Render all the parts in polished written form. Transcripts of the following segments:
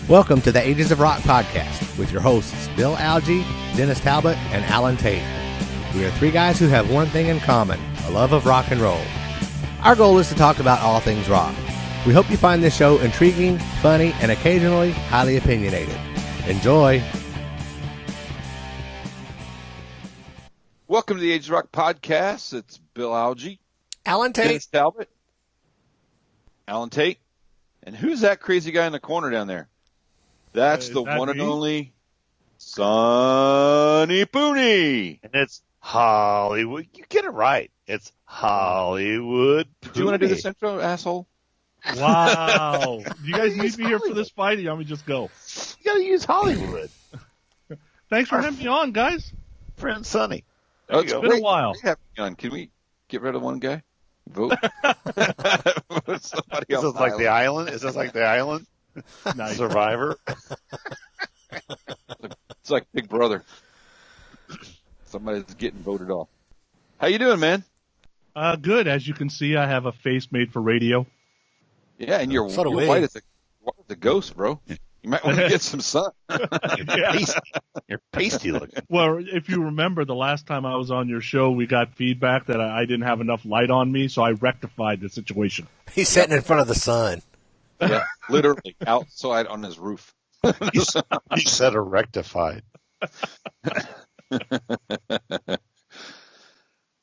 Welcome to the Ages of Rock podcast with your hosts Bill Algie, Dennis Talbot, and Alan Tate. We are three guys who have one thing in common, a love of rock and roll. Our goal is to talk about all things rock. We hope you find this show intriguing, funny, and occasionally highly opinionated. Enjoy! Welcome to the Ages of Rock podcast. It's Bill Algie, Alan Tate, Dennis Talbot, Alan Tate, and who's that crazy guy in the corner down there? That's the one and only Sonny Pooni. And it's Hollywood. You get it right. It's Hollywood. Do you want to do this intro, asshole? Wow. Do you guys need me here for this fight, or you want me to just go? You got to use Hollywood. Thanks for having me on, guys. Friend Sonny. It's been a while. Can we get rid of one guy? Vote. Somebody Is else. this like the island? Is this like the island? Nice. Survivor. It's like Big Brother. Somebody's getting voted off. How you doing, man? Good. As you can see, I have a face made for radio. Yeah, and you're So do we. white as a ghost, bro. You might want to get some sun. You're pasty looking. Well, if you remember, the last time I was on your show, we got feedback that I didn't have enough light on me, so I rectified the situation. he's sitting in front of the sun. Yeah, literally outside on his roof. You said a rectified.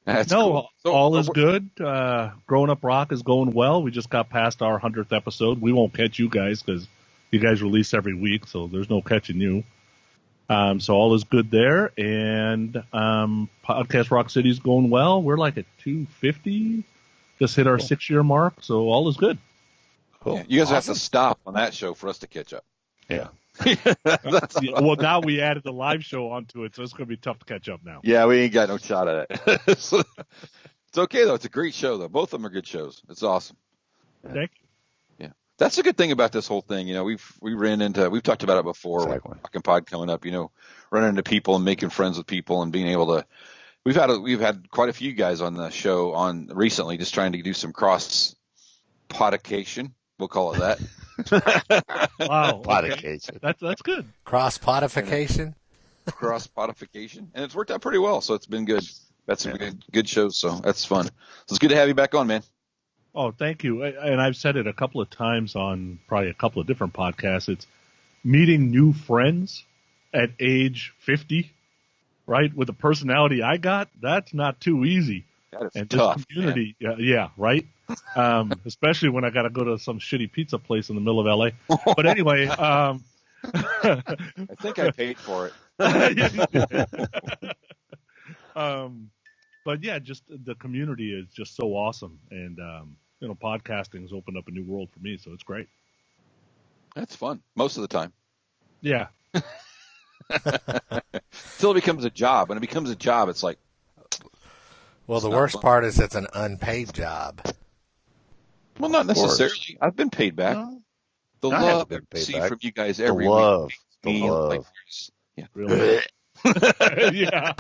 That's No, cool. So, all is good. Growing Up Rock is going well. We just got past our 100th episode. We won't catch you guys because you guys release every week, so there's no catching you. So all is good there. And Podcast Rock City is going well. We're like at 250. Just hit our 6-year mark, so all is good. Cool. yeah, you guys have to stop on that show for us to catch up. Yeah. That's Yeah, well, now we added the live show onto it, so it's going to be tough to catch up now. Yeah, we ain't got no shot at it. It's okay, though. It's a great show, though. Both of them are good shows. It's awesome. Thank you. Yeah. That's a good thing about this whole thing. You know, we've talked about it before. Exactly. With Rock and Pod coming up, you know, running into people and making friends with people and being able to. We've had quite a few guys on the show on recently, just trying to do some cross podication. We'll call it that. Wow. Okay. Podication. That's good. Cross-podification. Cross podification, and it's worked out pretty well. So it's been good. That's some good shows. So that's fun. So it's good to have you back on, man. Oh, thank you. And I've said it a couple of times on probably a couple of different podcasts. It's meeting new friends at age 50, right? With the personality I got, that's not too easy. That is And tough. this community, yeah, right? Especially when I got to go to some shitty pizza place in the middle of LA. But anyway, I think I paid for it. But yeah, just the community is just so awesome. And, podcasting has opened up a new world for me. So it's great. That's fun most of the time. Yeah. Till it becomes a job. When it becomes a job, it's like. Well, the It's not worst fun. part is it's an unpaid job. Well, not Of course. necessarily. I've been paid back. No, The I haven't love been I paid see back. from you guys The every love. week. The Me, love. like, yeah. Really? Yeah.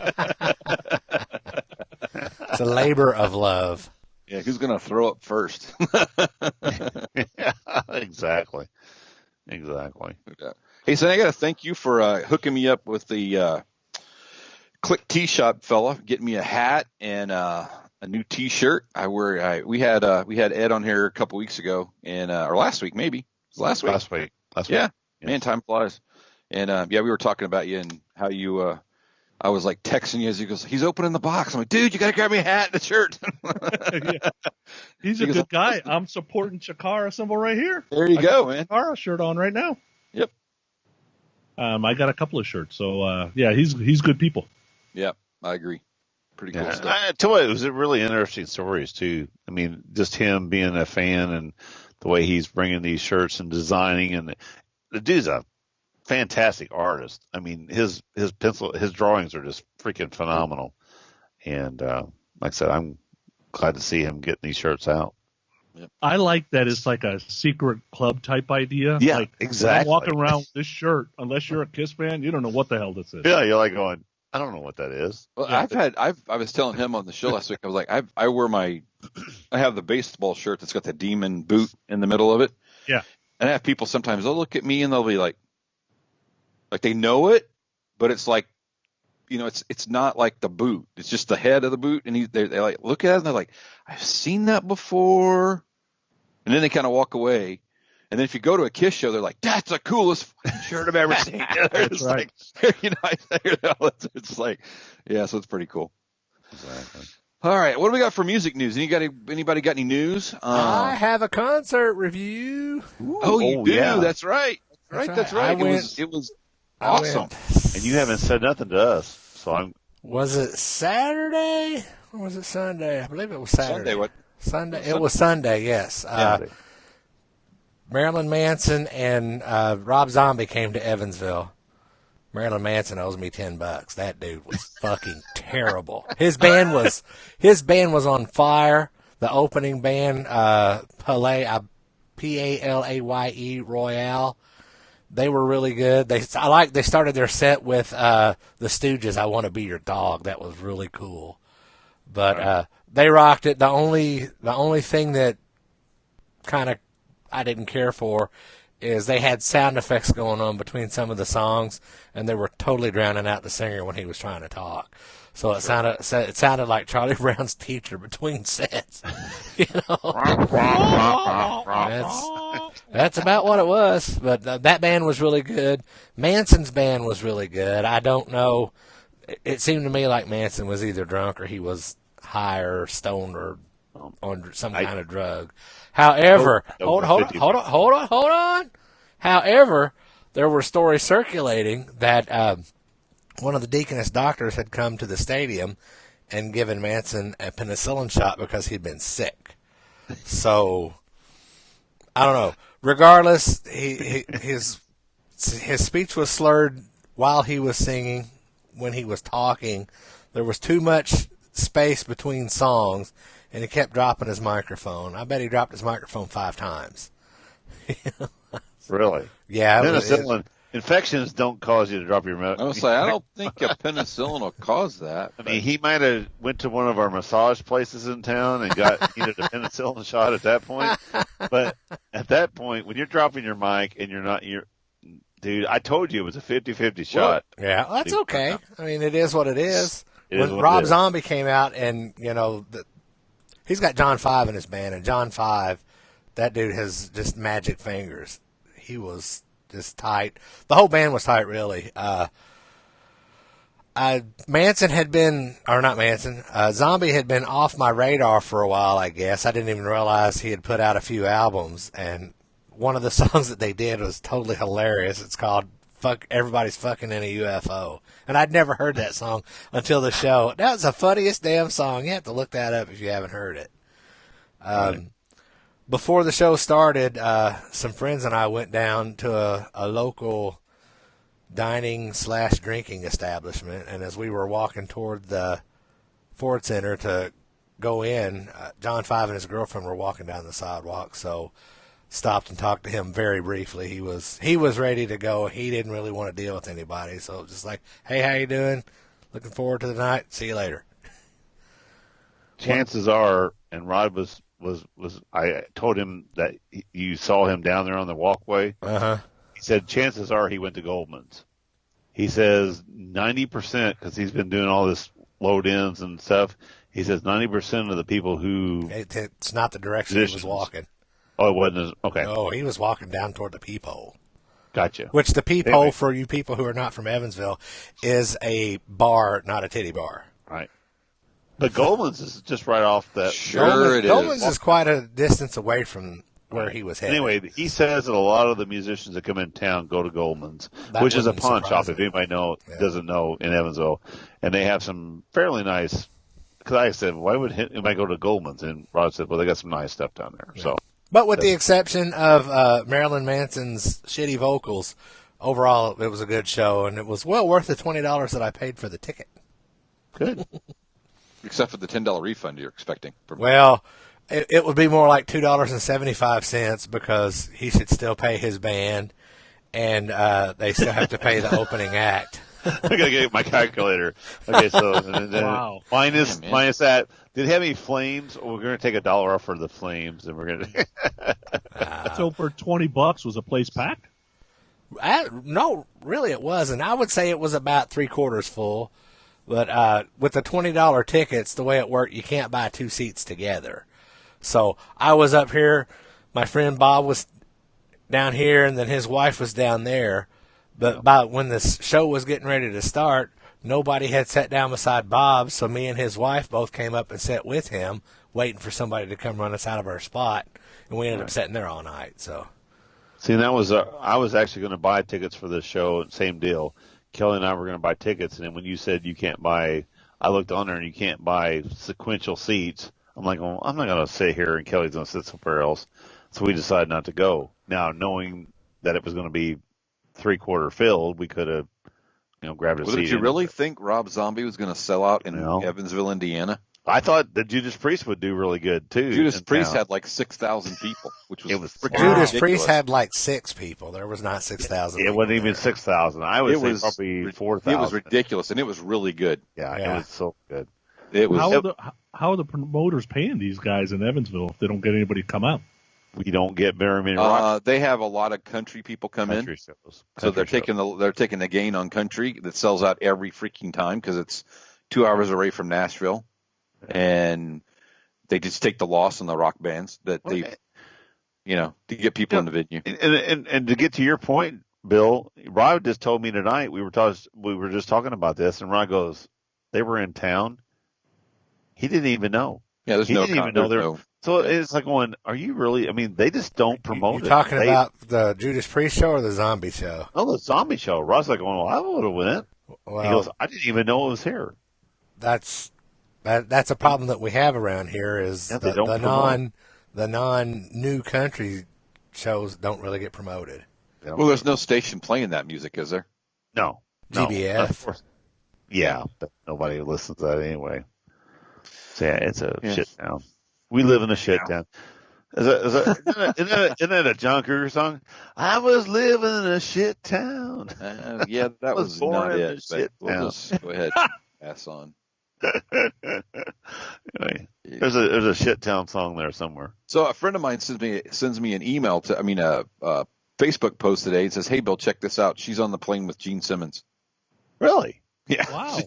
It's a labor of love. Yeah, who's going to throw up first? Yeah, exactly. Hey, Sonny, I got to thank you for hooking me up with the Click T-Shop fella, getting me a hat and a new T-shirt. We had Ed on here a couple weeks ago, and or last week maybe. It was last week. Last week. Yeah, Yeah. man, time flies. And we were talking about you and how you. I was like texting you as he goes, he's opening the box. I'm like, dude, you got to grab me a hat and a shirt. Yeah. He's a good guy. I'm supporting Chikara symbol right here. There you I go, got man. a Chikara shirt on right now. Yep. I got a couple of shirts. So, he's good people. Yep, I agree. Pretty cool Yeah. stuff. I tell you what, it was a really interesting stories too. I mean, just him being a fan and the way he's bringing these shirts and designing, and the dude's a fantastic artist. I mean, his drawings are just freaking phenomenal. And like I said, I'm glad to see him getting these shirts out. I like that it's like a secret club type idea. Yeah, like, exactly. I'm walking around with this shirt. Unless you're a Kiss fan, you don't know what the hell this is. Yeah, you're like going, I don't know what that is. Well, Yeah. I was telling him on the show last week. I was like, I wear I have the baseball shirt that's got the demon boot in the middle of it. Yeah. And I have people sometimes they'll look at me and they'll be like they know it, but it's like, it's not like the boot. It's just the head of the boot, and they like look at it and they're like, I've seen that before, and then they kind of walk away. And then if you go to a Kiss show, they're like, "That's the coolest shirt I've ever seen." It's right. like, I hear that. It's like, yeah, so it's pretty cool. Exactly. All right, what do we got for music news? Anybody got any news? I have a concert review. Oh, you do? Yeah. That's right. That's right. It was awesome. And you haven't said nothing to us, so I'm. Was it Saturday or was it Sunday? I believe it was Saturday. Sunday, what? Sunday. It was Sunday. Yes. Marilyn Manson and Rob Zombie came to Evansville. Marilyn Manson owes me $10. That dude was fucking terrible. His band was on fire. The opening band, P-A-L-A-Y-E Royale. They were really good. They started their set with the Stooges. I Want to Be Your Dog. That was really cool. But they rocked it. The only thing that kind of I didn't care for is they had sound effects going on between some of the songs, and they were totally drowning out the singer when he was trying to talk. So it sounded like Charlie Brown's teacher between sets. That's about what it was. But that band was really good. Manson's band was really good. I don't know. It seemed to me like Manson was either drunk or he was high or stoned or on some kind of drug. However, hold on. However, there were stories circulating that one of the Deaconess doctors had come to the stadium and given Manson a penicillin shot because he'd been sick. So, I don't know. Regardless, his speech was slurred while he was singing. When he was talking, there was too much space between songs, and he kept dropping his microphone. I bet he dropped his microphone 5 times. Really? Yeah. Penicillin infections don't cause you to drop your mouth. I was like, I don't think a penicillin will cause that. I mean, he might have went to one of our massage places in town and needed a penicillin shot at that point. But at that point, when you're dropping your mic and dude, I told you it was a 50-50 shot. Yeah, that's okay. I mean, it is what it is. When what Rob it is. Zombie came out and, he's got John 5 in his band, and John 5, that dude has just magic fingers. He was just tight. The whole band was tight, really. Manson had been, or not Manson, Zombie had been off my radar for a while, I guess. I didn't even realize he had put out a few albums, and one of the songs that they did was totally hilarious. It's called Everybody's Fucking in a UFO. And I'd never heard that song until the show. That's the funniest damn song. You have to look that up if you haven't heard it. Before the show started, some friends and I went down to a local dining/drinking establishment, and as we were walking toward the Ford Center to go in, John 5 and his girlfriend were walking down the sidewalk, so stopped and talked to him very briefly. He was ready to go. He didn't really want to deal with anybody, so it was just like, hey, how you doing? Looking forward to the night. See you later. Chances are, and Rod was I told him that you saw him down there on the walkway. Uh-huh. He said chances are he went to Goldman's. He says 90%, because he's been doing all this load-ins and stuff. He says 90% of the people who... It's not the direction he was walking. Oh, it wasn't? Okay. No, he was walking down toward the Peephole. Gotcha. Which the Peephole, for you people who are not from Evansville, is a bar, not a titty bar. Right. But Goldman's is just right off that. Sure, Goldman's is quite a distance away from where he was headed. Anyway, he says that a lot of the musicians that come in town go to Goldman's, which is a pawn shop, if anybody doesn't know, in Evansville. And they have some fairly nice, because I said, why would anybody go to Goldman's? And Rod said, well, they got some nice stuff down there. Yeah. So, but with the exception of Marilyn Manson's shitty vocals, overall it was a good show, and it was well worth the $20 that I paid for the ticket. Good. Except for the $10 refund you're expecting. Well, it would be more like $2.75 because he should still pay his band, and they still have to pay the opening act. I gotta get my calculator. Okay, so and then Wow. minus Yeah, man. minus that. Did it have any flames? Well, we're gonna take $1 off for the flames, and we're gonna. So for $20, was the place packed? No, really it wasn't. I would say it was about 3/4 full. But with the $20 tickets, the way it worked, you can't buy 2 seats together. So I was up here. My friend Bob was down here, and then his wife was down there. But when the show was getting ready to start, nobody had sat down beside Bob, so me and his wife both came up and sat with him, waiting for somebody to come run us out of our spot. And we ended up sitting there all night. So, See, that was I was actually going to buy tickets for this show. Same deal. Kelly and I were going to buy tickets, and then when you said you can't buy, I looked on there and you can't buy sequential seats. I'm like, well, I'm not going to sit here, and Kelly's going to sit somewhere else. So we decided not to go. Now, knowing that it was going to be 3/4 filled, we could have, grabbed a Well, seat. did you really think Rob Zombie was going to sell out in Evansville, Indiana? I thought that Judas Priest would do really good too. Judas Priest had like 6,000 people, which was freaking Judas ridiculous. Priest had like 6 people. There was not 6,000. It wasn't even 6,000. I would say probably 4,000. It was ridiculous, and it was really good. Yeah, it was so good. It was. How are the promoters paying these guys in Evansville if they don't get anybody to come out? We don't get very many rock They have a lot of country people come in, shows. so they're taking the gain on country that sells out every freaking time because it's 2 hours away from Nashville, and they just take the loss on the rock bands that to get people in the venue. And to get to your point, Bill, Rod just told me tonight we were just talking about this, and Rod goes, they were in town. He didn't even know. Yeah, he didn't even know there. So it's like going, are you really? I mean, they just don't promote You're talking about the Judas Priest show or the Zombie show? Oh, the Zombie show. Rod's like going, well, I would have went. Well, he goes, I didn't even know it was here. That's a problem that we have around here is the non-new country shows don't really get promoted. Well, there's no station playing that music, is there? No. GBF. Of course. Yeah, but nobody listens to that anyway. So yeah, it's a shit town. We live in a shit town. Isn't that a John Cougar song? I was living in a shit town. Yeah, that was not it. But we'll just go ahead and pass on. Anyway, there's a shit town song there somewhere. So a friend of mine sends me an email a Facebook post today and says, "Hey Bill, check this out. She's on the plane with Gene Simmons." Really? Yeah. Wow.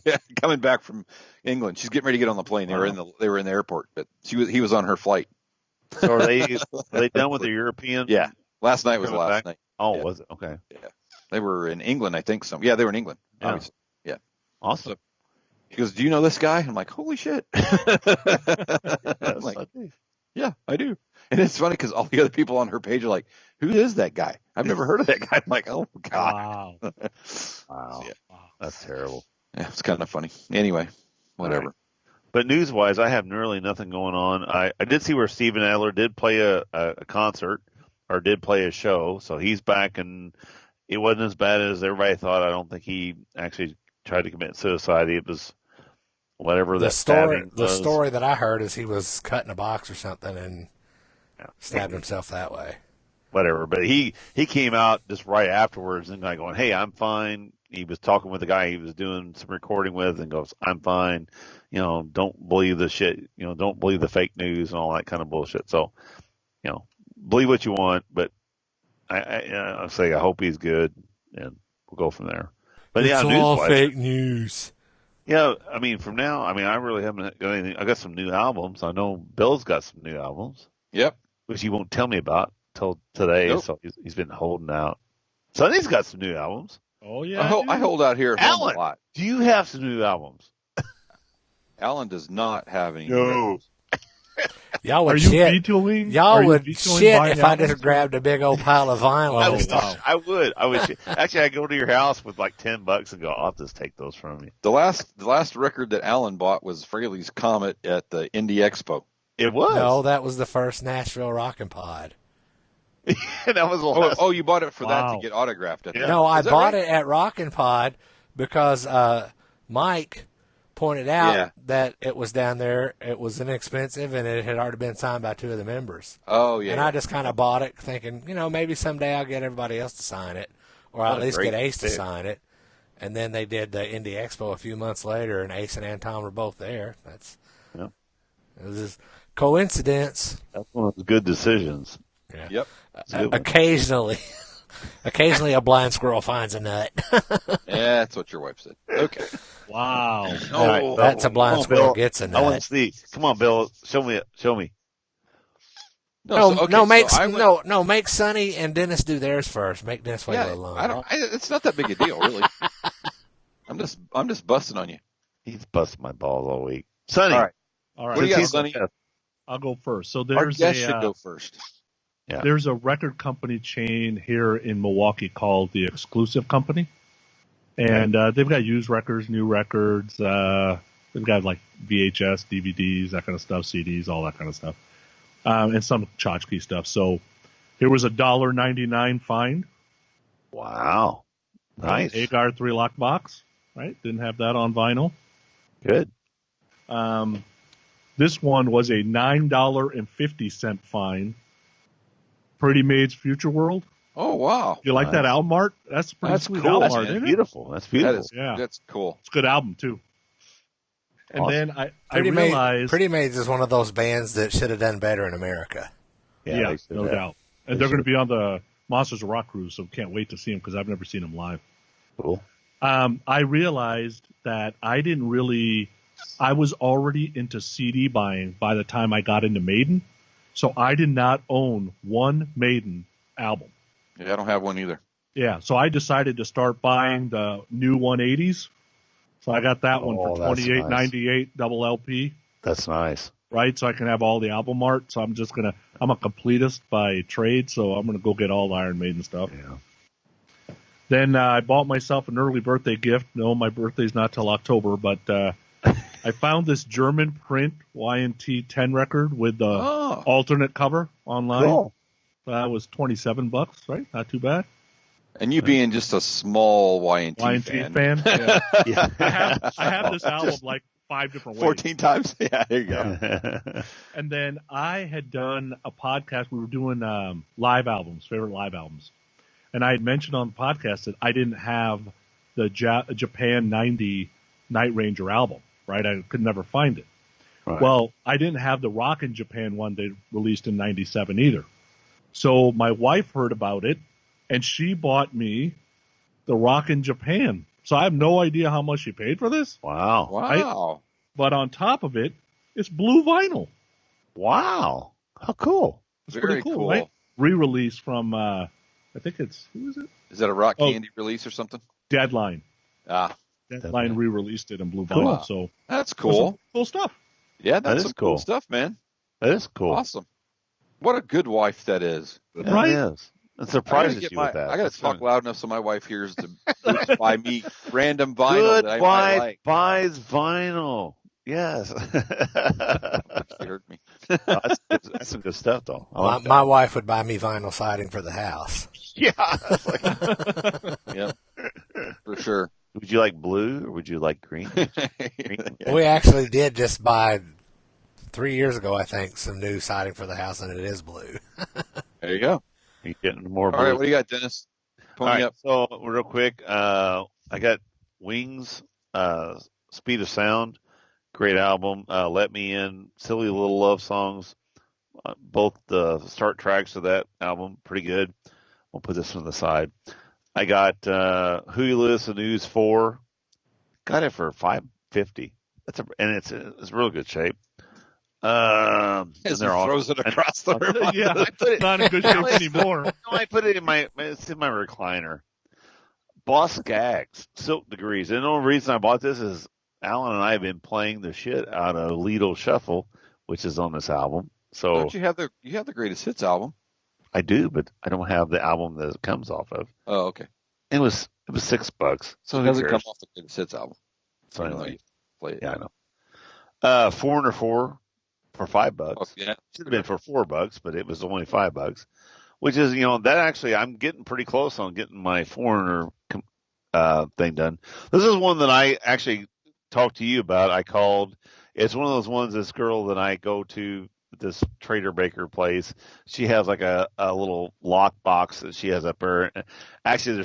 Coming back from England. She's getting ready to get on the plane. They were in the airport, but he was on her flight. So are they done with the European? Yeah. Last night was last night. Oh, yeah. was it? Okay. Yeah. They were in England, I think. Yeah, they were in England. Yeah. Obviously. Yeah. Awesome. So, he goes, "Do you know this guy?" I'm like, "Holy shit." I'm like, "Yeah, I do." And it's funny because all the other people on her page are like, "Who is that guy? I've never heard of that guy." I'm like, "Oh God." Wow. Wow. Yeah. That's terrible. Yeah, it's kind of funny. Anyway, whatever. Right. But news-wise, I have nearly nothing going on. I did see where Steven Adler did play a concert or did play a show, so he's back, and it wasn't as bad as everybody thought. I don't think he actually tried to commit suicide. It was whatever the story that I heard is he was cutting a box or something and stabbed himself that way. Whatever, but he came out just right afterwards and going, "Hey, I'm fine." He was talking with the guy he was doing some recording with and goes, "I'm fine. Don't believe the shit. Don't believe the fake news and all that kind of bullshit." So, believe what you want, but I say I hope he's good, and we'll go from there. But it's all news-wise, fake news. Yeah, I mean, from now, I really haven't got anything. I got some new albums. I know Bill's got some new albums. Yep. Which he won't tell me about till today. Nope. So he's been holding out. Sonny's got some new albums. Oh yeah. I hold out here at home Alan, a lot. do you have some new albums? Alan does not have any. No. Y'all would Are you shit. vetoing? Y'all Are you would vetoing shit buying if I albums? just grabbed a big old pile of vinyl. I would. Actually, I'd go to your house with like $10 and go, "I'll just take those from you." The last record that Alan bought was Fraley's Comet at the Indie Expo. It was. No, that was the first Nashville Rockin' Pod. That was the last. Oh, you bought it for that Wow. to get autographed. At No, I Is that bought right? it at Rockin' Pod because Mike pointed out that it was down there. It was inexpensive, and it had already been signed by 2 of the members. Oh, yeah. And I just kind of bought it thinking, maybe someday I'll get everybody else to sign it, or I'll at least get Ace to sign it. And then they did the Indie Expo a few months later, and Ace and Anton were both there. It was just coincidence. That's one of the good decisions. Yeah. Yep. Occasionally a blind squirrel finds a nut. Yeah, that's what your wife said. Okay. Wow. All right, That's a blind squirrel Bill. gets a I want nut. to see. Come on, Bill. Show me. Make Sonny and Dennis do theirs first. Make Dennis wait a little longer. It's not that big a deal, really. I'm just busting on you. He's busting my balls all week. Sonny. All right. All right. What do you got, He's Sonny? I'll go first. So Our there's guest should go first. Yeah. There's a record company chain here in Milwaukee called the Exclusive Company. And they've got used records, new records. They've got like VHS, DVDs, that kind of stuff, CDs, all that kind of stuff. And some tchotchke stuff. So there was a $1.99 find. Wow. Nice. Agar 3-lock box, right? Didn't have that on vinyl. Good. This one was a $9.50 fine. Pretty Maid's Future World. Oh, wow. You like that album art? That's a pretty sweet cool. album That's art, isn't it? beautiful. That's beautiful. That's cool. It's a good album, too. And Awesome. then I realized... Pretty Maids is one of those bands that should have done better in America. Yeah, no doubt. And they're going to be on the Monsters of Rock cruise, so can't wait to see them because I've never seen them live. Cool. I realized that I was already into CD buying by the time I got into Maiden, so I did not own one Maiden album. Yeah, I don't have one either. Yeah, so I decided to start buying the new 180s. So I got that one for $28.98 double LP. That's nice. Right, so I can have all the album art. So I'm a completist by trade, so I'm gonna go get all the Iron Maiden stuff. Yeah. Then I bought myself an early birthday gift. No, my birthday's not till October, but I found this German print Y&T 10 record with the alternate cover online. Cool. That was $27, right? Not too bad. And you being just a small Y&T fan. Yeah. Yeah. I have this album like 5 different ways. 14 times? Yeah, there you go. And then I had done a podcast. We were doing live albums, favorite live albums. And I had mentioned on the podcast that I didn't have the Japan 90 Night Ranger album, right? I could never find it. Right. Well, I didn't have the Rockin' Japan one they released in 97 either. So my wife heard about it, and she bought me the Rockin' Japan. So I have no idea how much she paid for this. Wow. Wow. But on top of it, it's blue vinyl. Wow. How cool. It's Very pretty cool, cool. right? Re-release from, I think it's, who is it? Is that a Rock Candy release or something? Deadline. Ah, Deadline re-released it in blue Cool. vinyl. So that's cool. Cool stuff. Yeah, That that's is some cool cool. stuff, man. That is cool. Awesome. What a good wife that is. Yeah, Right? It is. It surprises you with that. I got to talk loud enough so my wife hears to buy me random vinyl Good that I wife like. buys vinyl. Yes. She heard me. That's some good stuff, though. I like that. My wife would buy me vinyl siding for the house. Yeah. Yeah, for sure. Would you like blue or would you like green? Yeah. We actually did just buy 3 years ago, I think, some new siding for the house, and it is blue. There you go. You getting more blue? All right, what do you got, Dennis? Pony All right, up. so real quick, I got Wings, Speed of Sound, great album. Let Me In, silly little love songs. Both the start tracks of that album, pretty good. We'll put this on the side. I got Who You Listen News 4. Got it for $5.50. And it's real good shape. As he throws it across the room. Yeah, it's not in good shape anymore. No, I put it it's in my recliner. Boss Gags, Silk Degrees. And the only reason I bought this is Alan and I have been playing the shit out of Lido Shuffle, which is on this album. So Don't you have the greatest hits album? I do, but I don't have the album that it comes off of. Oh, okay. It was $6. So It who doesn't cares? come off the greatest hits album. So Even though anyway, you play it. yeah, I know. Foreigner 4 for $5. Oh, yeah. Should have been for $4, but it was only $5. Which is, that actually, I'm getting pretty close on getting my Foreigner thing done. This is one that I actually talked to you about. It's one of those ones, this girl that I go to this Trader Baker place. She has like a little lock box that she has up there. Actually,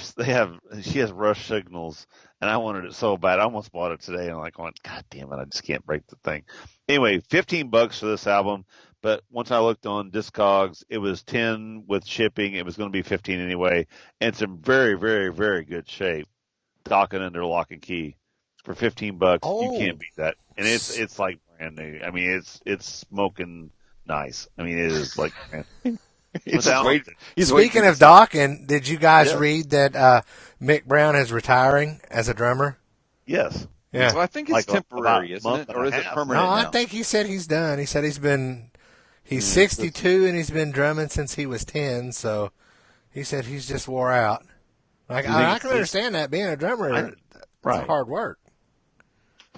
she has rush signals, and I wanted it so bad. I almost bought it today, and I'm like, going, God damn it, I just can't break the thing. Anyway, $15 for this album, but once I looked on Discogs, it was 10 with shipping. It was going to be 15 anyway, and it's in very, very, very good shape. Docking under lock and key for $15. You can't beat that, and it's like brand new. I mean, it's smoking nice. I mean, it is like. Speaking of docking, did you guys read that Mick Brown is retiring as a drummer? Yes. Yeah. So I think it's temporary, isn't it, or is it permanent? No, now? I think he said he's done. He said he's 62 and he's been drumming since he was 10. So he said he's just wore out. Like I can understand that being a drummer, it's hard work.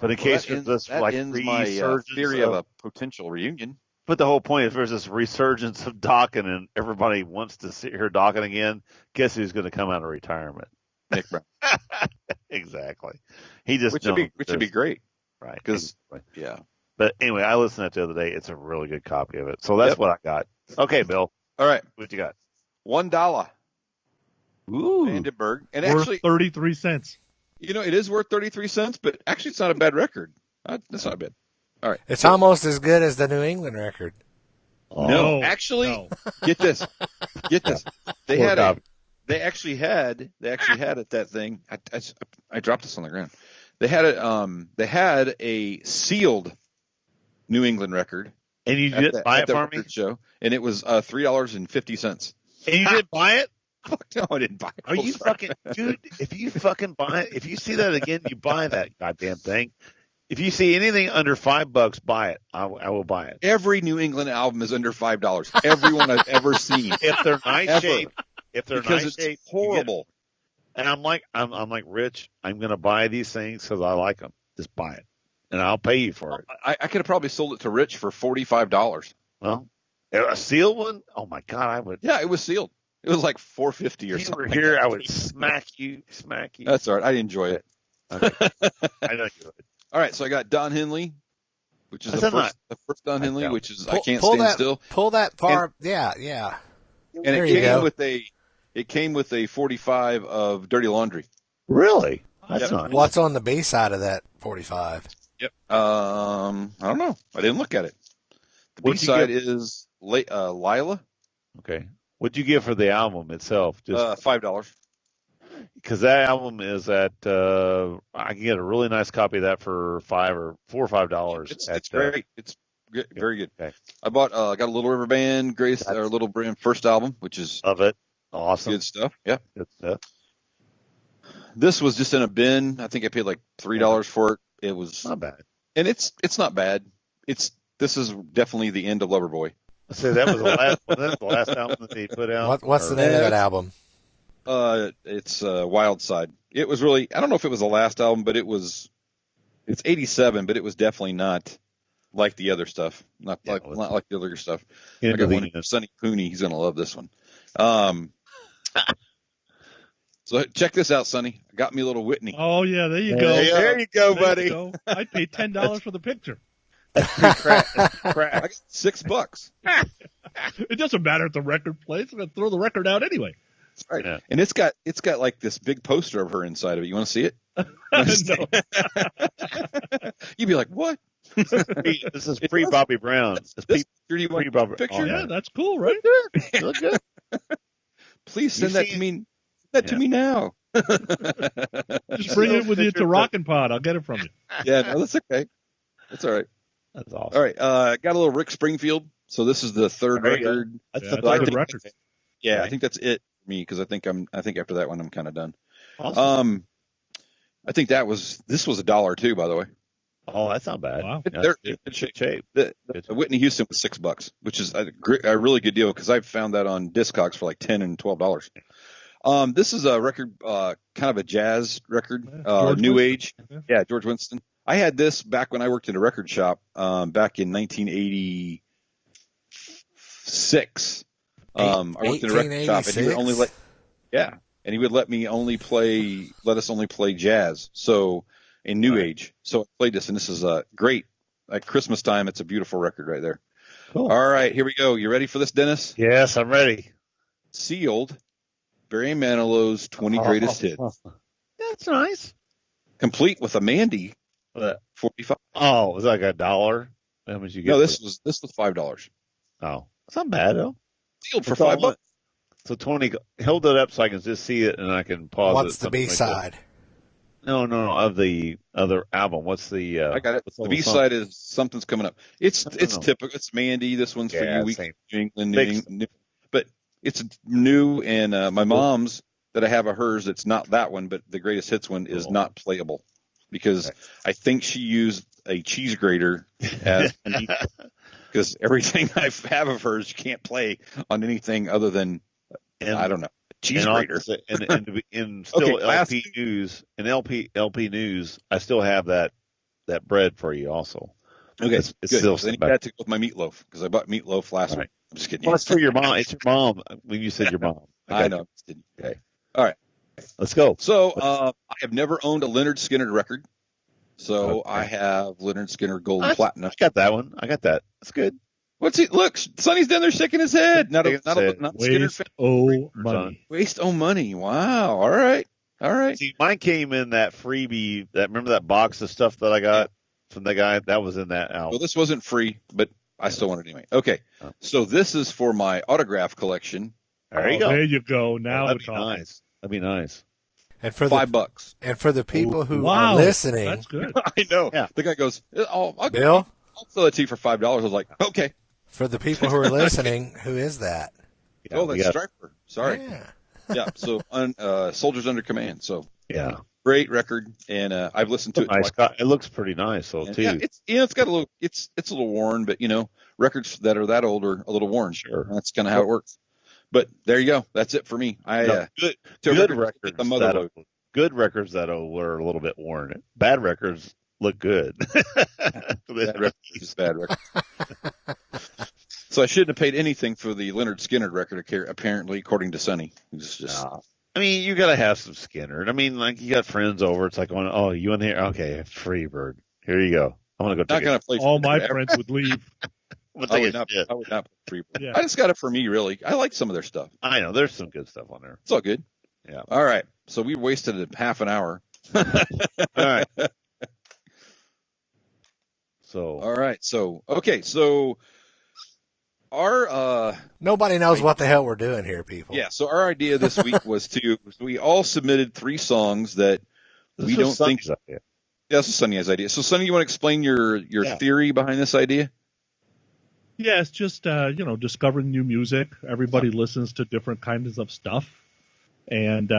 But in case there's this like ends my theory of a potential reunion. But the whole point is there's this resurgence of docking, and everybody wants to see her docking again. Guess who's going to come out of retirement? Mick Brown. Exactly. He just which would be great, right? Because yeah. But anyway, I listened to that the other day. It's a really good copy of it. So that's what I got. Okay, Bill. All right. What you got? $1. Ooh. Vandenberg. And worth actually 33 cents. You know, it is worth 33 cents, but actually it's not a bad record. That's not bad. All right. It's almost as good as the New England record. No, actually, get this. They actually had at that thing. I dropped this on the ground. They had it. They had a sealed New England record. And you didn't buy it for me? Show, and it was $3.50. And you didn't buy it? No, I didn't buy it. Are you fucking, dude? If you fucking buy it, if you see that again, you buy that goddamn thing. If you see anything under $5, buy it. I will buy it. Every New England album is under $5. Everyone I've ever seen. If they're nice shape, it's horrible. And I'm like Rich. I'm going to buy these things because I like them. Just buy it, and I'll pay you for it. I could have probably sold it to Rich for $45. Well, a sealed one? Oh my God, I would. Yeah, it was sealed. It was like $4.50 or if something. You were here, I would smack you. That's all right. I enjoy it. Okay. I know you would. All right, so I got Don Henley, which is the first Don Henley, which is I Can't Stand Still. Pull that far, yeah. And it came with a 45 of Dirty Laundry. Really? That's nice. What's on the B side of that 45? Yep. I don't know. I didn't look at it. The B side is Lila. Okay. What'd you get for the album itself? Just $5. Because that album is at I can get a really nice copy of that for $4 or $5. It's great. It's very good. Okay. I got a Little River Band, Little Band first album, which is of it. Awesome. Good stuff. Yeah. Good stuff. This was just in a bin. I think I paid like $3 for it. It was not bad. And it's not bad. This is definitely the end of Loverboy. So that was the last album that they put out. What's the name of that album? It's Wild Side. It was really, I don't know if it was the last album, but it's 87, but it was definitely not like the other stuff. Not like the other stuff. I got one from Sonny Pooni. He's going to love this one. So check this out, Sonny. I got me a little Whitney. Oh yeah, there you go. There you go, buddy. I paid $10 for the picture. Crap. I got $6. It doesn't matter if the record plays. I'm gonna throw the record out anyway. That's right. Yeah. And it's got like this big poster of her inside of it. You want to see it? You'd be like, what? This is pre-Bobby Brown. Pre-Bobby picture. Oh, yeah, that's cool, right? Look good. Please send that to me. To me now. Just bring it with you to Rockin' Pod. I'll get it from you. Yeah, no, that's okay. That's all right. That's awesome. All right, got a little Rick Springfield. So this is the third record. That's the third record. Yeah, I think that's it for me because I think after that one I'm kind of done. Awesome. I think this was $1 too, by the way. Oh, that's not bad. Wow. They're in good shape. The Whitney Houston was $6, which is a really good deal because I found that on Discogs for like $10 and $12. This is a record, kind of a jazz record, new age. Yeah, George Winston. I had this back when I worked in a record shop, back in 1986. I worked in a record shop, and he would only let us only play jazz. So in new age. So I played this, and this is great. At Christmas time, it's a beautiful record right there. Cool. All right, here we go. You ready for this, Dennis? Yes, I'm ready. Sealed, Barry Manilow's 20 Greatest Hits. That's nice. Complete with a Mandy, What? 45. Oh, was that like $1? How much you get? No, this was $5. Oh, it's not bad though. Sealed for That's all $5. So 20. Hold it up so I can just see it and I can pause it. What's the something like B-side? that. No, of the other album. What's the? I got it. what's all The B-side is Something's Coming Up. It's know. typical. It's Mandy. This one's for Yeah, you. same. New England. But it's new, and my mom's that I have of hers. It's not that one, but the Greatest Hits one is not playable because I think she used a cheese grater as because everything I have of hers can't play on anything other than I don't know. Cheese grater. And still Okay, LP news. In LP news, I still have that bread for you also. Okay, it's good. still Then you back. got to go with my meatloaf because I bought meatloaf last week. I'm just kidding. Well, it's for your mom. It's your mom. When you said your mom, I know. I'm just kidding. Okay. All right. Let's go. So I have never owned a Leonard Skinner record. So I have Leonard Skinner Gold and Platinum. I got that one. I got that. That's good. What's he? Look, Sonny's down there shaking his head. Not Skinner Waste fan. money. Waste money. Wow. All right. See, mine came in that freebie. Remember that box of stuff that I got from the guy that was in that album. Well, this wasn't free, but I still want it anyway. Okay. So this is for my autograph collection. There you go. There you go. Now that'd we're be talking. nice. That'd be nice. And for $5. And for the people who Wow, are listening, that's good. I know. Yeah. The guy goes, I'll Bill, sell it to you for $5. I was like, okay. for the people who are listening, who is that? Yeah, Oh, that's Striper. Sorry. Yeah. Yeah. So Soldiers Under Command. So Yeah. great record, and I've listened to it. Nice. It looks pretty nice though too. Yeah, it's got a little, it's a little worn, but records that are that old are a little worn. Sure. That's kind of how it works. But there you go. That's it for me. Good records. The mother load. Good records that were a little bit worn. Bad records look good. Bad records is bad record. So I shouldn't have paid anything for the Leonard Skinner record, apparently, according to Sonny. It's just. I mean, you gotta have some Skinner. I mean, like you got friends over. It's like, oh, you in here? Okay, free bird. Here you go. I'm gonna go. Not gonna play. All my friends would leave. I would not play free bird. Yeah. I just got it for me, really. I like some of their stuff. I know there's some good stuff on there. It's all good. Yeah. All right. So we wasted half an hour. All right. So okay. So our nobody knows what the hell we're doing here, people. Yeah. So our idea this week was we all submitted 3 songs that we don't think. Idea. Yeah, this is Sonny's idea. So Sonny, you want to explain your theory behind this idea? Yeah, it's just discovering new music. Everybody listens to different kinds of stuff. And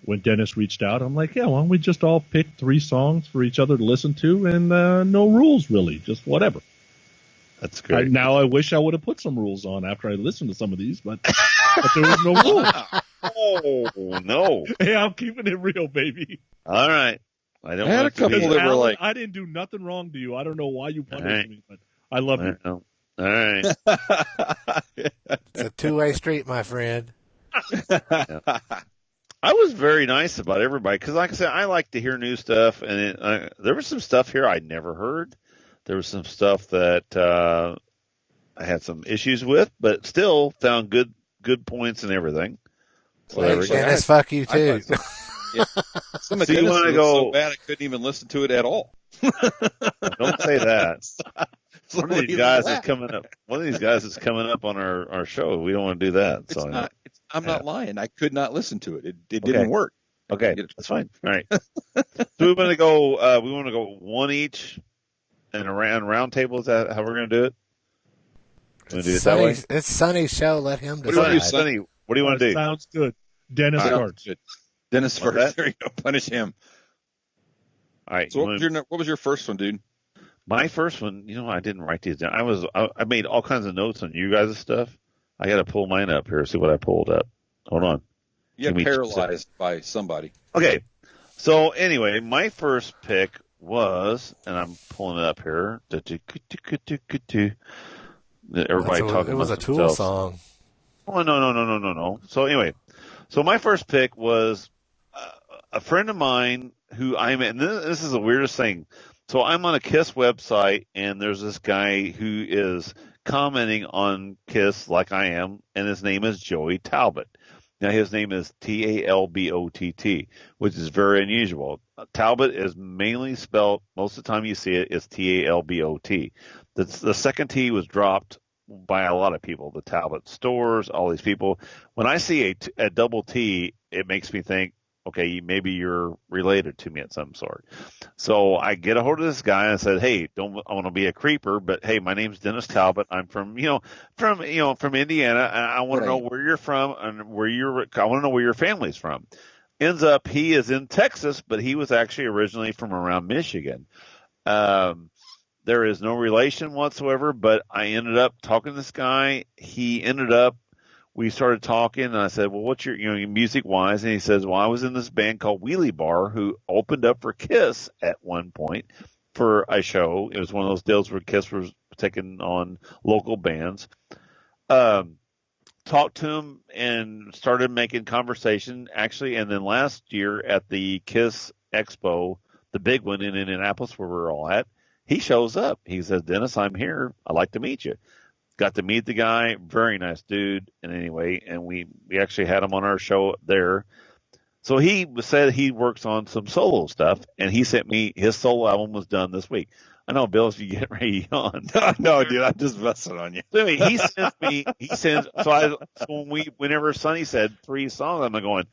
when Dennis reached out, I'm like, yeah, why don't we just all pick 3 songs for each other to listen to, and no rules really, just whatever. That's great. Now I wish I would have put some rules on after I listened to some of these, but there was no rules. Oh no! Hey, I'm keeping it real, baby. All right. I had a couple that were like, I didn't do nothing wrong to you. I don't know why you punished me, but I love you. All right. It's a two-way street, my friend. Yeah. I was very nice about everybody because, like I said, I like to hear new stuff, and there was some stuff here I never heard. There was some stuff that I had some issues with, but still found good points and everything. So Dennis, fuck you too. Some of Dennis was so bad I couldn't even listen to it at all. Don't say that. One of these guys is coming up. One of these guys is coming up on our show. We don't want to do that. I'm not lying. I could not listen to it. It didn't work. Okay, that's fine. All right. So we want to go. We want to go one each, and around round table. Is that how we're going to do it? That way? It's Sonny's show. Let him decide. What do you want to do, Sonny? What do you want to do? Sounds good. Dennis starts. Good. Dennis first. There you go. Punish him. All right. So what was your first one, dude? My first one, I didn't write these down. I made all kinds of notes on you guys' stuff. I got to pull mine up here, see what I pulled up. Hold on. You got paralyzed by somebody. Okay. So anyway, my first pick was, and I'm pulling it up here. Everybody talking. It was about a Tool themselves. song. Oh no. So anyway, my first pick was a friend of mine who I met. And this is the weirdest thing. So I'm on a KISS website, and there's this guy who is commenting on KISS like I am, and his name is Joey Talbot. Now, his name is Talbott, which is very unusual. Talbot is mainly spelled, most of the time you see it, is Talbot. The second T was dropped by a lot of people, the Talbot stores, all these people. When I see a double T, it makes me think, okay, maybe you're related to me at some sort. So I get a hold of this guy and I said, hey, I want to be a creeper, but hey, my name's Dennis Talbot. I'm from Indiana, and I want to know where you're from and I want to know where your family's from. Ends up, he is in Texas, but he was actually originally from around Michigan. There is no relation whatsoever, but I ended up talking to this guy. We started talking, and I said, well, what's your music-wise? And he says, well, I was in this band called Wheelie Bar who opened up for KISS at one point for a show. It was one of those deals where KISS was taking on local bands. Talked to him and started making conversation, actually, and then last year at the KISS Expo, the big one in Indianapolis where we're all at, he shows up. He says, Dennis, I'm here. I'd like to meet you. Got to meet the guy, very nice dude. And anyway, and we actually had him on our show there. So he said he works on some solo stuff, and he sent me his solo album was done this week. I know, Bill, if you get ready to yawn. No, dude, I'm just messing on you. So anyway, whenever Sonny said 3 songs, I'm going,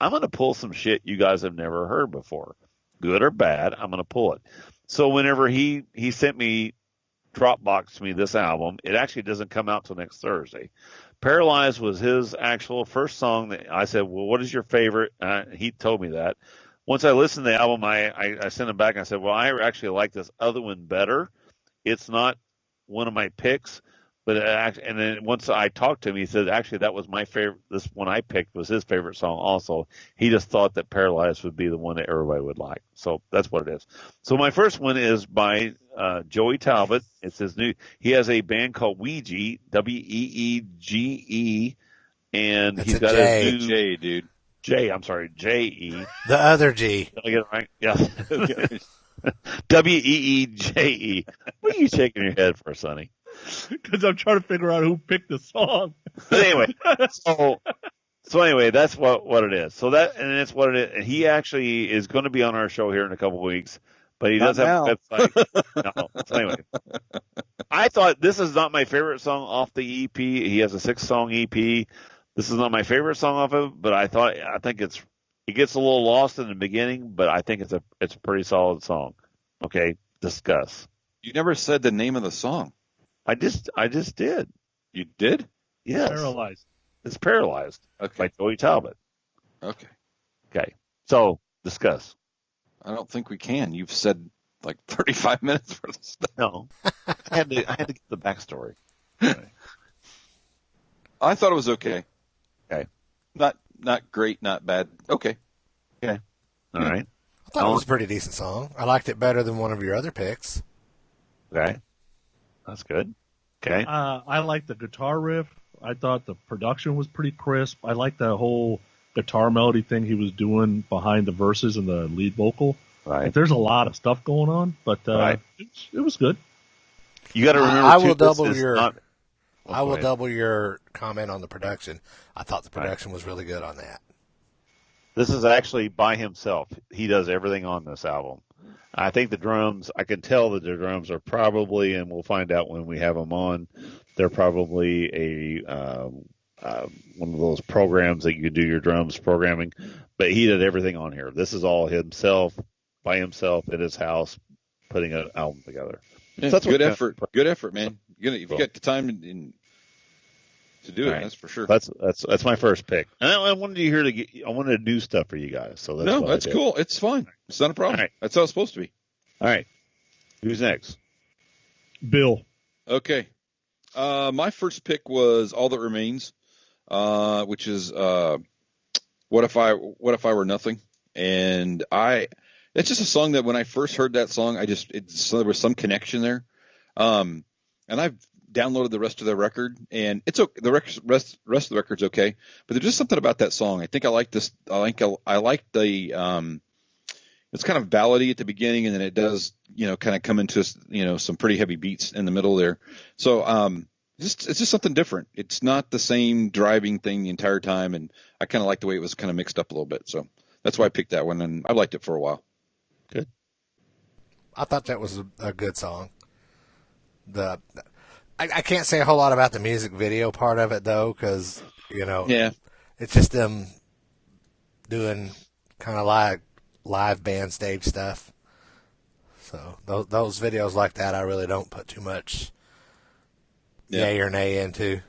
I'm going to pull some shit you guys have never heard before, good or bad. I'm going to pull it. So whenever he sent me, Dropbox to me this album, it actually doesn't come out till next Thursday. Paralyzed was his actual first song that I said, well, what is your favorite? He told me that. Once I listened to the album, I sent him back and I said, well, I actually like this other one better. It's not one of my picks, but and then once I talked to him, he said, actually, that was my favorite. This one I picked was his favorite song also. He just thought that Paralyzed would be the one that everybody would like. So that's what it is. So my first one is by Joey Talbot. It's his new. He has a band called Weege, Weege, and That's he's a got J. a new J, dude. J-E. The other G. Did I get it right? Yeah. Weeje. What are you shaking your head for, Sonny? Because I'm trying to figure out who picked the song. But anyway, so anyway, that's what it is. So it's what it is. And he actually is going to be on our show here in a couple of weeks, but he does have a website. No. So anyway, I thought this is not my favorite song off the EP. He has a 6-song EP. This is not my favorite song off of it, but I think it gets a little lost in the beginning, but I think it's a pretty solid song. Okay, discuss. You never said the name of the song. I just did. You did? Yes. Paralyzed. It's Paralyzed Okay. by Joey Talbot. Okay. Okay. So discuss. I don't think we can. You've said like 35 minutes worth of stuff. No. I had to get the backstory. I thought it was okay. Okay. Not great, not bad. Okay. Okay. All right. I thought it was a pretty decent song. I liked it better than one of your other picks. Okay. That's good. Okay. I liked the guitar riff. I thought the production was pretty crisp. I liked the whole guitar melody thing he was doing behind the verses and the lead vocal. Right. Like, there's a lot of stuff going on, but Right. it was good. You got to remember. I will too, this double is your- not- I will go ahead. double your comment on the production. I thought the production was really good on that. This is actually by himself. He does everything on this album. I think the drums, I can tell that the drums are probably, and we'll find out when we have them on, they're probably one of those programs that you do your drums programming. But he did everything on here. This is all himself, by himself, at his house, putting an album together. Yeah, So that's good what- effort. Good effort, man. If you got the time to do it, Right. that's for sure. That's my first pick. And I wanted you here I wanted to do stuff for you guys. So that's what I that's did. cool. It's fine. It's not a problem. All right. That's how it's supposed to be. All right. Who's next? Bill. Okay. My first pick was All That Remains, which is What If I Were Nothing. And it's just a song that when I first heard that song, there was some connection there. And I've downloaded the rest of the record, and it's okay. The rest of the record's okay, but there's just something about that song. I think I like this. I like the It's kind of ballady at the beginning, and then it does, kind of come into, some pretty heavy beats in the middle there. So, it's just something different. It's not the same driving thing the entire time, and I kind of like the way it was kind of mixed up a little bit. So that's why I picked that one, and I liked it for a while. Good. I thought that was a good song. I can't say a whole lot about the music video part of it, though, because, Yeah. it's just them doing kind of like live band stage stuff. So those videos like that, I really don't put too much yay or nay into.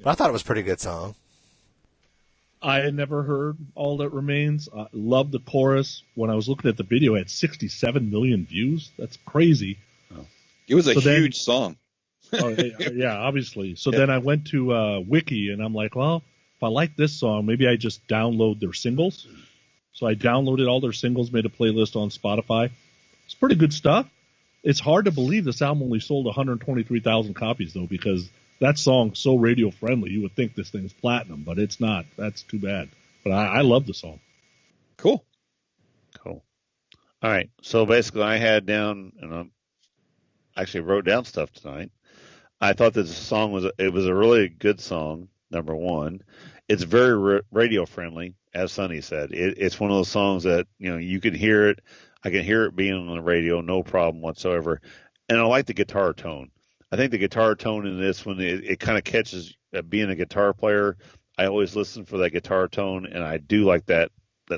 But I thought it was a pretty good song. I had never heard All That Remains. I loved the chorus. When I was looking at the video, it had 67 million views. That's crazy. It was a huge song. Yeah, obviously. So then I went to Wiki, and I'm like, well, if I like this song, maybe I just download their singles. So I downloaded all their singles, made a playlist on Spotify. It's pretty good stuff. It's hard to believe this album only sold 123,000 copies, though, because that song's so radio friendly. You would think this thing's platinum, but it's not. That's too bad. But I love the song. Cool. All right. So basically, I had down, and I actually wrote down stuff tonight. I thought that the song was a really good song. Number one, it's very radio friendly, as Sonny said. It's one of those songs that you can hear it. I can hear it being on the radio, no problem whatsoever. And I like the guitar tone. I think the guitar tone in this one, it kind of catches, being a guitar player, I always listen for that guitar tone, and I do like that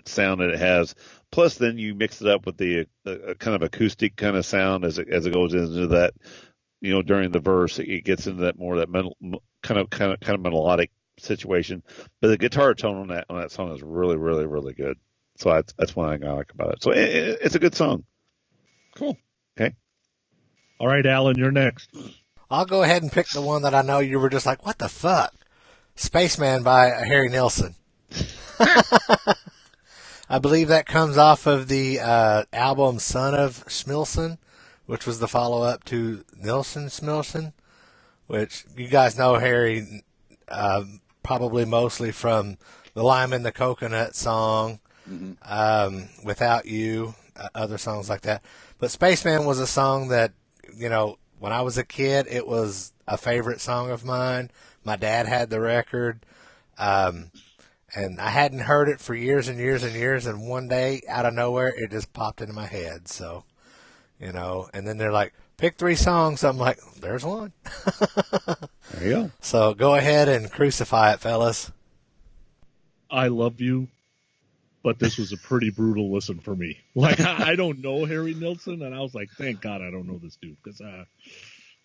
sound that it has. Plus, then you mix it up with the kind of acoustic kind of sound as it goes into that. During the verse, it gets into that more that kind of melodic situation. But the guitar tone on that song is really, really, really good. So that's one thing I like about it. So it's a good song. Cool. Okay. All right, Alan, you're next. I'll go ahead and pick the one that I know you were just like, what the fuck? Spaceman by Harry Nilsson. I believe that comes off of the album Son of Smilson, which was the follow-up to Nilsson Smilson, which you guys know Harry probably mostly from the Lime and the Coconut song, Without You, other songs like that. But Spaceman was a song that, when I was a kid, it was a favorite song of mine. My dad had the record, and I hadn't heard it for years and years and years, and one day, out of nowhere, it just popped into my head, so... and then they're like, pick 3 songs. I'm like, there's one. There you go. So go ahead and crucify it, fellas. I love you, but this was a pretty brutal listen for me. Like, I don't know Harry Nilsson, and I was like, thank God I don't know this dude, because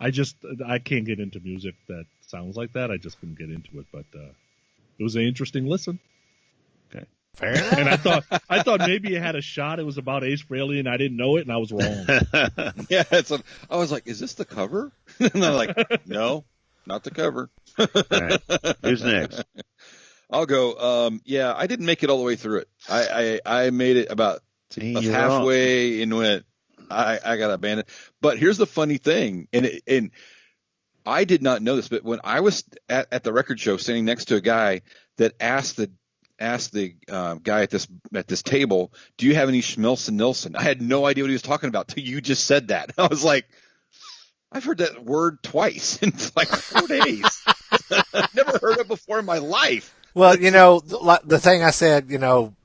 I can't get into music that sounds like that. I just couldn't get into it, but it was an interesting listen. Okay. Fair enough. And I thought maybe it had a shot. It was about Ace Frehley, and I didn't know it, and I was wrong. Yeah, I was like, is this the cover? And I'm like, no, not the cover. All right. Who's next? I'll go. I didn't make it all the way through it. I made it about halfway into it. I got abandoned. But here's the funny thing, and I did not know this, but when I was at the record show, standing next to a guy that asked the guy at this table, do you have any Schmilson Nilsson? I had no idea what he was talking about till you just said that. I was like, I've heard that word twice in like 4 days. Never heard it before in my life. Well, the thing I said,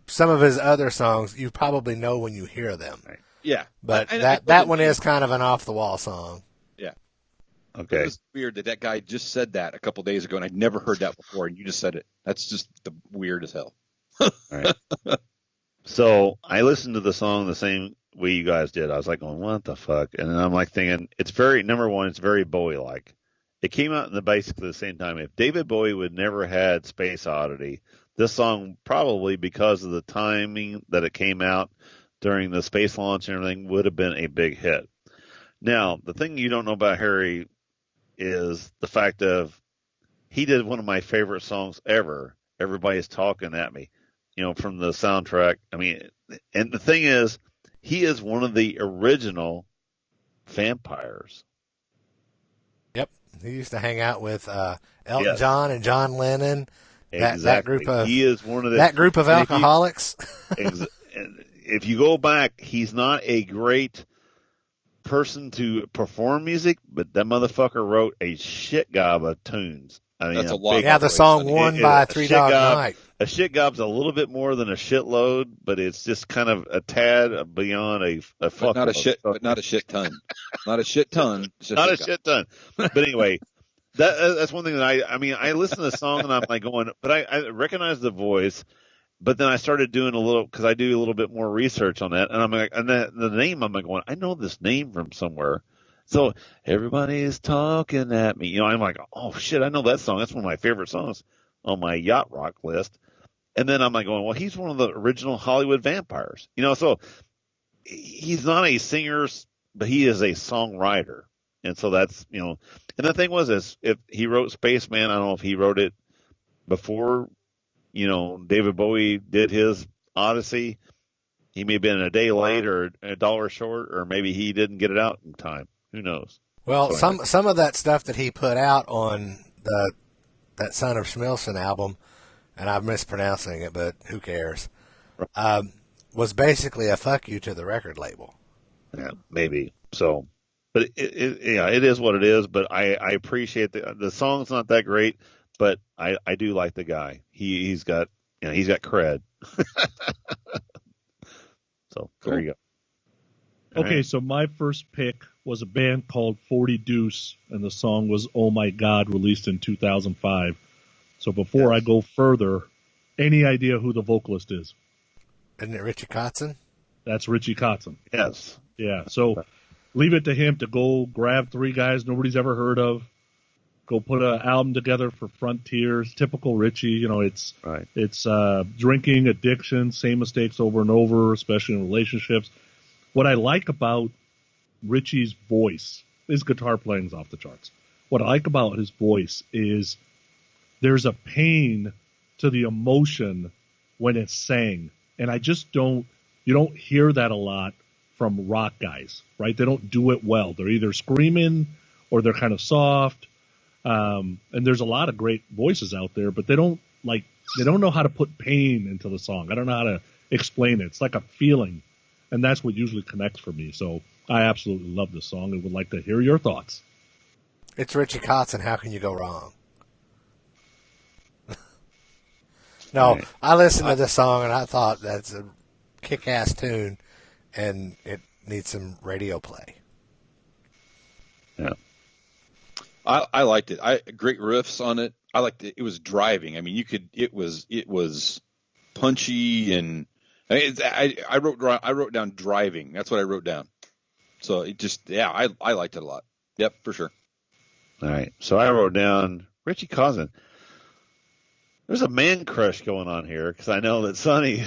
some of his other songs, you probably know when you hear them. Yeah. But that one is kind of an off-the-wall song. Yeah. Okay. It was weird that guy just said that a couple days ago, and I'd never heard that before, and you just said it. That's just weird as hell. All right. So I listened to the song the same way you guys did. I was like, going, what the fuck? And then I'm like thinking, number one, it's very Bowie-like. It came out in basically the same time. If David Bowie would never had Space Oddity, this song probably, because of the timing that it came out during the space launch and everything, would have been a big hit. Now, the thing you don't know about Harry is the fact of he did one of my favorite songs ever, Everybody's Talking at Me, from the soundtrack. I mean, and the thing is, he is one of the original vampires. Yep. He used to hang out with Elton John and John Lennon. Exactly. That group of he is one of that group of alcoholics. if you go back, he's not a great person to perform music, but that motherfucker wrote a shit gob of tunes. I mean, That's a lot. Yeah, the song "Won by Three Dog Night." A shit gob's a little bit more than a shitload, but it's just kind of a tad beyond a fuck. Not a shit, but not a shit ton. Not a shit ton. Not a shit ton. But anyway, that's one thing that I listen to the song and I'm like going, but I recognize the voice. But then I started doing a little, because I do a little bit more research on that, and I'm like, and the name, I'm like going, I know this name from somewhere. So everybody is talking at me. I'm like, oh shit, I know that song. That's one of my favorite songs on my yacht rock list. And then I'm like going, well, he's one of the original Hollywood vampires. So he's not a singer, but he is a songwriter. And so that's, and the thing was, is if he wrote Spaceman, I don't know if he wrote it before, David Bowie did his Odyssey. He may have been a day late or $1 short, or maybe he didn't get it out in time. Who knows? Well, some of that stuff that he put out on that Son of Schmilson album, and I'm mispronouncing it, but who cares, was basically a fuck you to the record label. Yeah, maybe. So, but it is what it is, but I appreciate the song's not that great, but I do like the guy. He's got cred. So cool. There you go. Okay, so my first pick was a band called 40 Deuce, and the song was "Oh My God," released in 2005. So before I go further, any idea who the vocalist is? Isn't it Richie Kotzen? That's Richie Kotzen. Yes. Yeah, so leave it to him to go grab three guys nobody's ever heard of, go put an album together for Frontiers. Typical Richie, it's drinking, addiction, same mistakes over and over, especially in relationships. What I like about Richie's voice, his guitar playing's off the charts. What I like about his voice is there's a pain to the emotion when it's sang. And you don't hear that a lot from rock guys, right? They don't do it well. They're either screaming or they're kind of soft. And there's a lot of great voices out there, but they don't know how to put pain into the song. I don't know how to explain it. It's like a feeling. And that's what usually connects for me. So I absolutely love this song and would like to hear your thoughts. It's Richie Kotzen. How can you go wrong? No, I listened to this song and I thought that's a kick-ass tune and it needs some radio play. Yeah. I liked it. Great riffs on it. I liked it. It was driving. I mean, it was punchy, and I wrote down driving. That's what I wrote down. So it just, I liked it a lot. Yep, for sure. All right. So I wrote down Richie Kotzen. There's a man crush going on here because I know that Sonny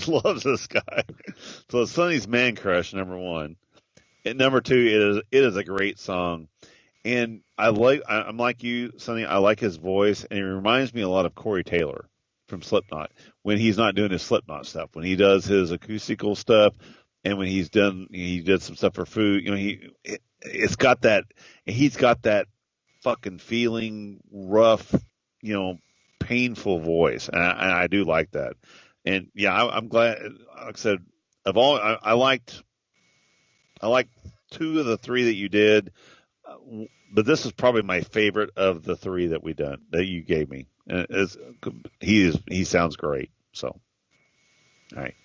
loves this guy. So Sonny's man crush, number one. And number two, it is a great song. And I'm like you, Sonny. I like his voice, and it reminds me a lot of Corey Taylor from Slipknot when he's not doing his Slipknot stuff. When he does his acoustical stuff, and when he did some stuff for Food. It's got that. He's got that fucking feeling, rough, painful voice, and I do like that. And yeah, I'm glad. Like I said, of all, I liked two of the three that you did. But this is probably my favorite of the three that you gave me. He sounds great. So, all right.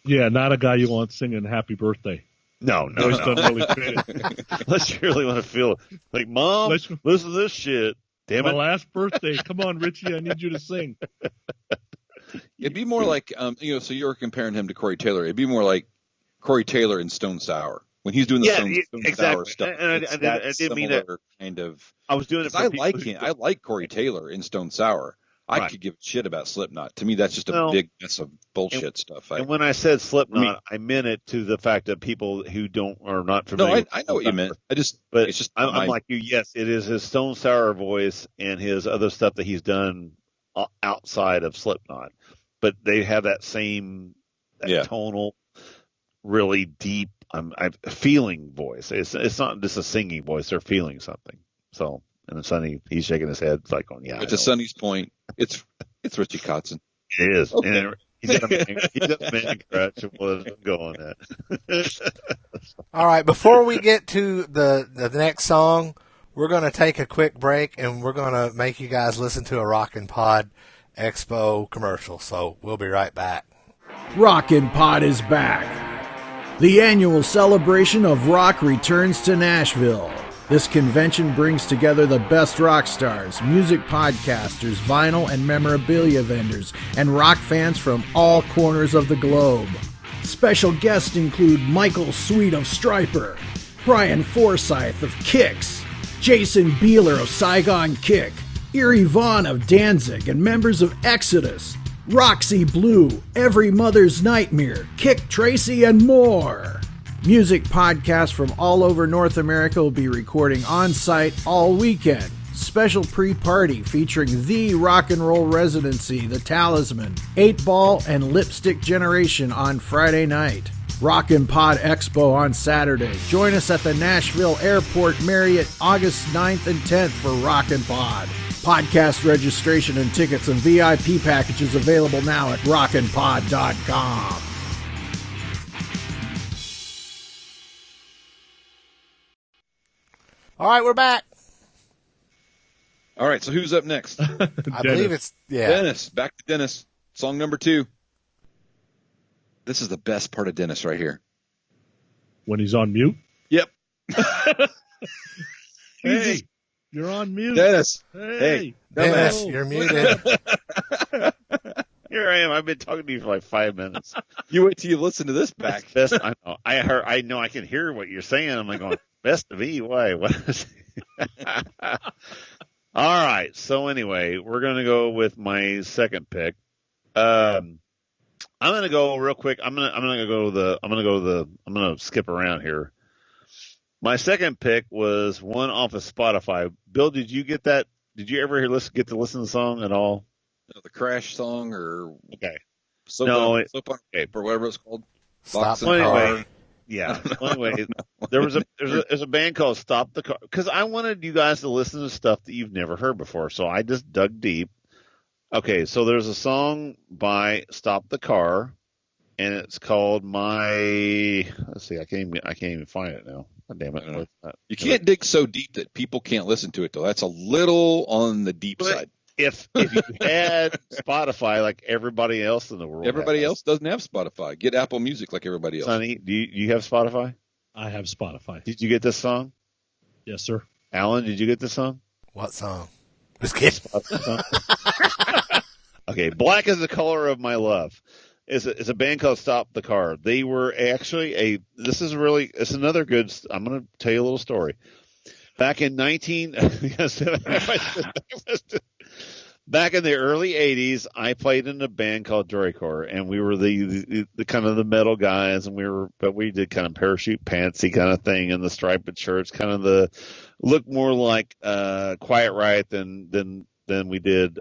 Yeah, not a guy you want singing "Happy Birthday." No. Doesn't really fit it. Unless you really want to feel like, Mom, listen to this shit. Damn it! My last birthday. Come on, Richie, I need you to sing. It'd be more like, so you're comparing him to Corey Taylor. It'd be more like Corey Taylor in Stone Sour. When he's doing the Stone Sour stuff, and I didn't mean that kind of. I was doing it. I like him. I like Corey Taylor in Stone Sour. I could give a shit about Slipknot. To me, that's just a big mess of bullshit stuff. And when I said Slipknot, I meant it to the fact that people who are not familiar. No, I know what you meant. It's just. I'm like you. Yes, it is his Stone Sour voice and his other stuff that he's done outside of Slipknot, but they have that same tonal, really deep. I'm feeling voice. It's not just a singing voice. They're feeling something. So, and then Sonny, he's shaking his head like, "Oh yeah." But to Sonny's point, it's Richie Kotzen. It is. Okay. He got a man crutch and wasn't going it. All right, before we get to the next song, we're going to take a quick break, and we're going to make you guys listen to a Rockin' Pod Expo commercial. So we'll be right back. Rockin' Pod is back. The annual celebration of rock returns to Nashville. This convention brings together the best rock stars, music podcasters, vinyl and memorabilia vendors, and rock fans from all corners of the globe. Special guests include Michael Sweet of Stryper, Brian Forsyth of Kix, Jason Beeler of Saigon Kick, Erie Vaughn of Danzig, and members of Exodus, Roxy Blue, Every Mother's Nightmare, Kick Tracy, and more. Music podcasts from all over North America will be recording on-site all weekend. Special pre-party featuring the Rock and Roll Residency, The Talisman, 8 Ball, and Lipstick Generation on Friday night. Rockin' Pod Expo on Saturday. Join us at the Nashville Airport Marriott August 9th and 10th for Rockin' Pod. Podcast registration and tickets and VIP packages available now at rockinpod.com. All right, we're back. All right, so who's up next? I believe it's Dennis. Back to Dennis. Song number 2. This is the best part of Dennis right here. When he's on mute? Yep. Hey, you're on mute. Dennis. Hey. Dennis, you're muted. Here I am. I've been talking to you for like 5 minutes. You wait till you listen to this back. Best, I know. I know I can hear what you're saying. I'm like going, best of E? Why? What is All right. So anyway, we're going to go with my second pick. I'm going to go real quick. I'm going to skip around here. My second pick was one off of Spotify. Bill, did you get that? Did you ever get to listen to the song at all? The Crash song or okay. Soap on Tape or whatever it's called. Stop the Well, car. anyway, yeah. Well, anyway, there's a band called Stop the Car because I wanted you guys to listen to stuff that you've never heard before. So I just dug deep. Okay, so there's a song by Stop the Car, and it's called Let's see, I can't even find it now. God damn it! You can't dig so deep that people can't listen to it though. That's a little on the deep side. If you had Spotify like everybody else in the world, everybody else doesn't have Spotify. Get Apple Music like everybody else. Sonny, do you have Spotify? I have Spotify. Did you get this song? Yes, sir. Alan, did you get this song? What song? Just kidding. Okay, Black is the Color of My Love. It's a band called Stop the Car. They were actually it's another good, I'm going to tell you a little story. Back in back in the early 80s, I played in a band called Droidcore, and we were the kind of the metal guys, and we did kind of parachute pantsy kind of thing and the striped shirts, kind of the look more like Quiet Riot than we did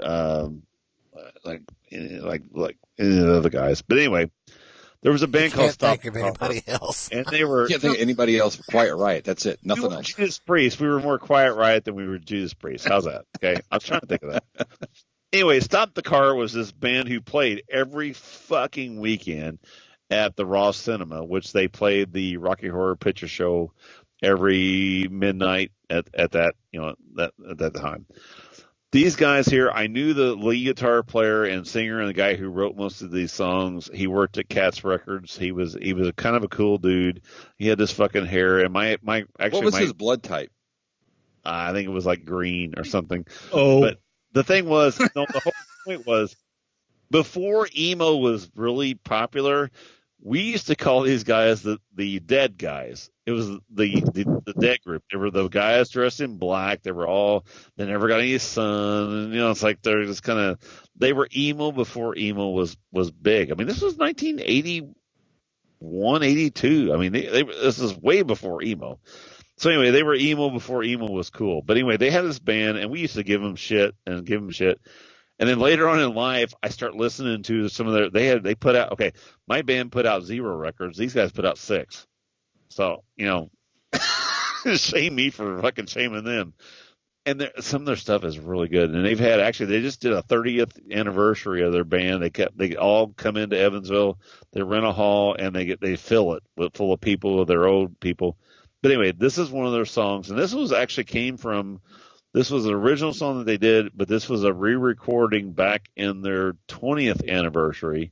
like any of the other guys. But anyway, there was a band called Stop the Car. Anybody else. And they were Can't think of anybody else but Quiet Riot. That's it. Nothing else. Judas Priest. We were more Quiet Riot than we were Judas Priest. How's that? Okay. I was trying to think of that. Anyway, Stop the Car was this band who played every fucking weekend at the Ross Cinema, which they played the Rocky Horror Picture Show every midnight at that time. These guys here, I knew the lead guitar player and singer and the guy who wrote most of these songs. He worked at Cats Records. He was a kind of a cool dude. He had this fucking hair. And what was his blood type? I think it was like green or something. Oh, but the thing was, the whole point was, before emo was really popular, we used to call these guys the dead guys. It was the dead group. They were the guys dressed in black. They never got any sun. And, it's like they're just they were emo before emo was big. I mean, this was 1981, 82. I mean, this is way before emo. So anyway, they were emo before emo was cool. But anyway, they had this band, and we used to give them shit. And then later on in life, I start listening to some of they put out, okay, my band put out 0 records. These guys put out 6. So, shame me for fucking shaming them. and some of their stuff is really good. And they just did a 30th anniversary of their band. They all come into Evansville, they rent a hall, and they fill it full of people, their old people. But anyway, this is one of their songs, and this was an original song that they did, but this was a re-recording back in their 20th anniversary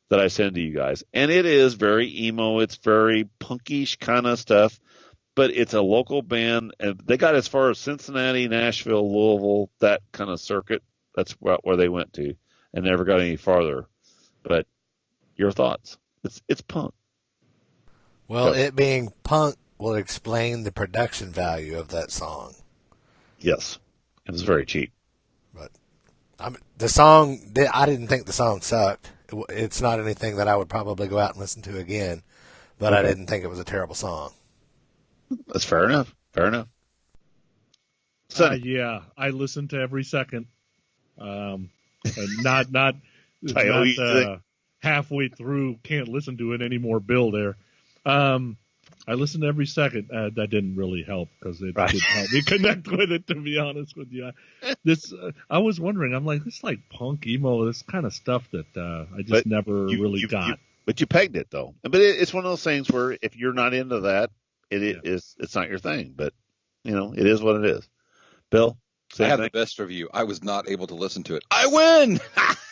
that I sent to you guys. And it is very emo, it's very punkish kind of stuff. But it's a local band, and they got as far as Cincinnati, Nashville, Louisville, that kind of circuit. That's where they went to, and never got any farther. But your thoughts? It's punk. Well, it being punk will explain the production value of that song. Yes, it was very cheap. But the song, I didn't think the song sucked. It's not anything that I would probably go out and listen to again, but I didn't think it was a terrible song. That's fair enough. Yeah, I listened to every second. Not halfway through. Can't listen to it anymore. Bill there. I listened to every second. That didn't really help because it didn't help me connect with it. To be honest with you, I was wondering. I'm like, it's like punk emo. This kind of stuff that I just never really got. But you pegged it though. But it's one of those things where if you're not into that. It's not your thing, but it is what it is. Bill, I have the best review. I was not able to listen to it. I win.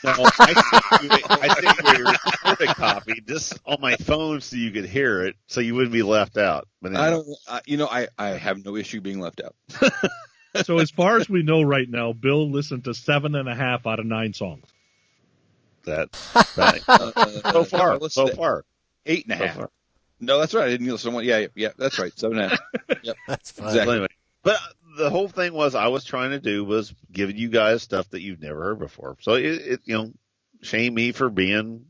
No, I think you a recorded copy just on my phone so you could hear it, so you wouldn't be left out. But anyway. I have no issue being left out. So as far as we know right now, Bill listened to 7.5 out of 9 songs. That's right. So far. 8.5. So no, that's right. I didn't listen to one. Yeah, that's right. 7.5. Yep, that's fine. Exactly. Anyway, but the whole thing I was trying to do was giving you guys stuff that you've never heard before. So shame me for being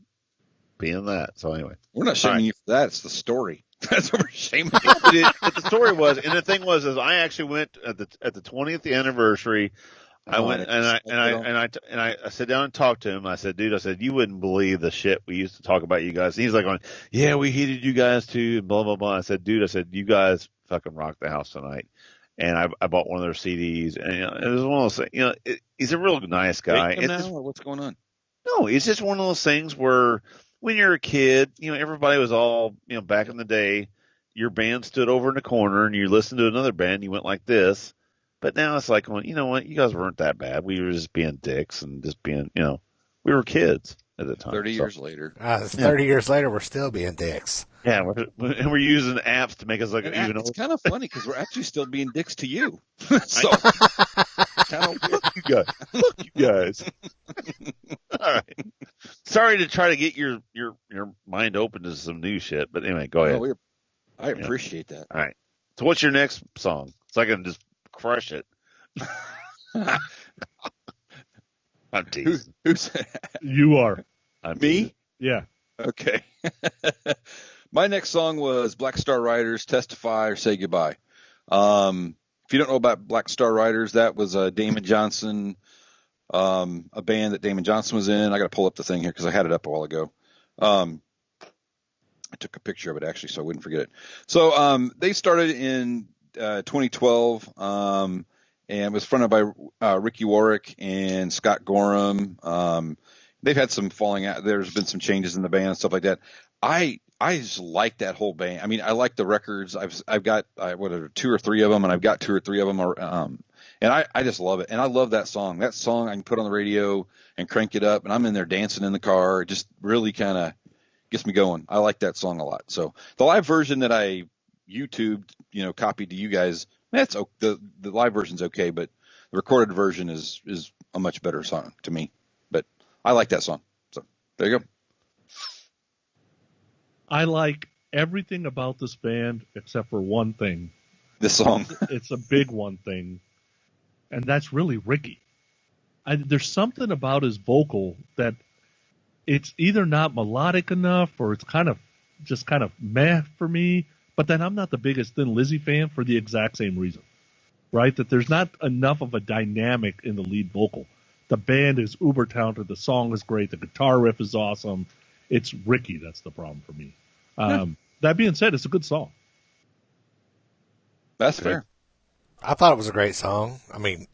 that. So anyway, we're not shaming you for that. It's the story. That's what we're shaming. But the story was, and the thing was, is I actually went at the 20th anniversary. I went and I sat down and talked to him. I said, dude, you wouldn't believe the shit we used to talk about you guys. And he's like going, yeah, we hated you guys too, and blah, blah, blah. I said, dude, you guys fucking rock the house tonight. And I bought one of their CDs, and it was one of those things, he's a real nice guy. What's going on? No, it's just one of those things where when you're a kid, everybody was all, back in the day, your band stood over in the corner and you listened to another band, you went like this. But now it's like, well, you know what? You guys weren't that bad. We were just being dicks and just being, we were kids at the time. 30 years later. 30 years later, we're still being dicks. Yeah, we're using apps to make us look even older. It's kind of funny because we're actually still being dicks to you. So, kind of weird. Look, you guys. All right. Sorry to try to get your mind open to some new shit, but anyway, go ahead. I appreciate that. All right. So what's your next song? So I can just crush it. I'm teasing. Who's You are. I'm me? teasing. Yeah. Okay. My next song was Black Star Riders, Testify or Say Goodbye. If you don't know about Black Star Riders, that was Damon Johnson, a band that Damon Johnson was in. I got to pull up the thing here because I had it up a while ago. I took a picture of it actually so I wouldn't forget it. So they started in 2012 and was fronted by Ricky Warwick and Scott Gorham. They've had some falling out. There's been some changes in the band and stuff like that. I just like that whole band. I mean, I like the records. I've got 2 or 3 of them, and I've got 2 or 3 of them. And I just love it. And I love that song. That song I can put on the radio and crank it up, and I'm in there dancing in the car. It just really kind of gets me going. I like that song a lot. So the live version that I YouTubed, copied to you guys, the live version's okay, but the recorded version is a much better song to me. But I like that song. So there you go. I like everything about this band except for one thing. This song. It's a big one thing, and that's really Ricky. There's something about his vocal that it's either not melodic enough or it's kind of meh for me. But then I'm not the biggest Thin Lizzy fan for the exact same reason, right? That there's not enough of a dynamic in the lead vocal. The band is uber talented. The song is great. The guitar riff is awesome. It's Ricky that's the problem for me. That being said, it's a good song. That's fair. I thought it was a great song. I mean,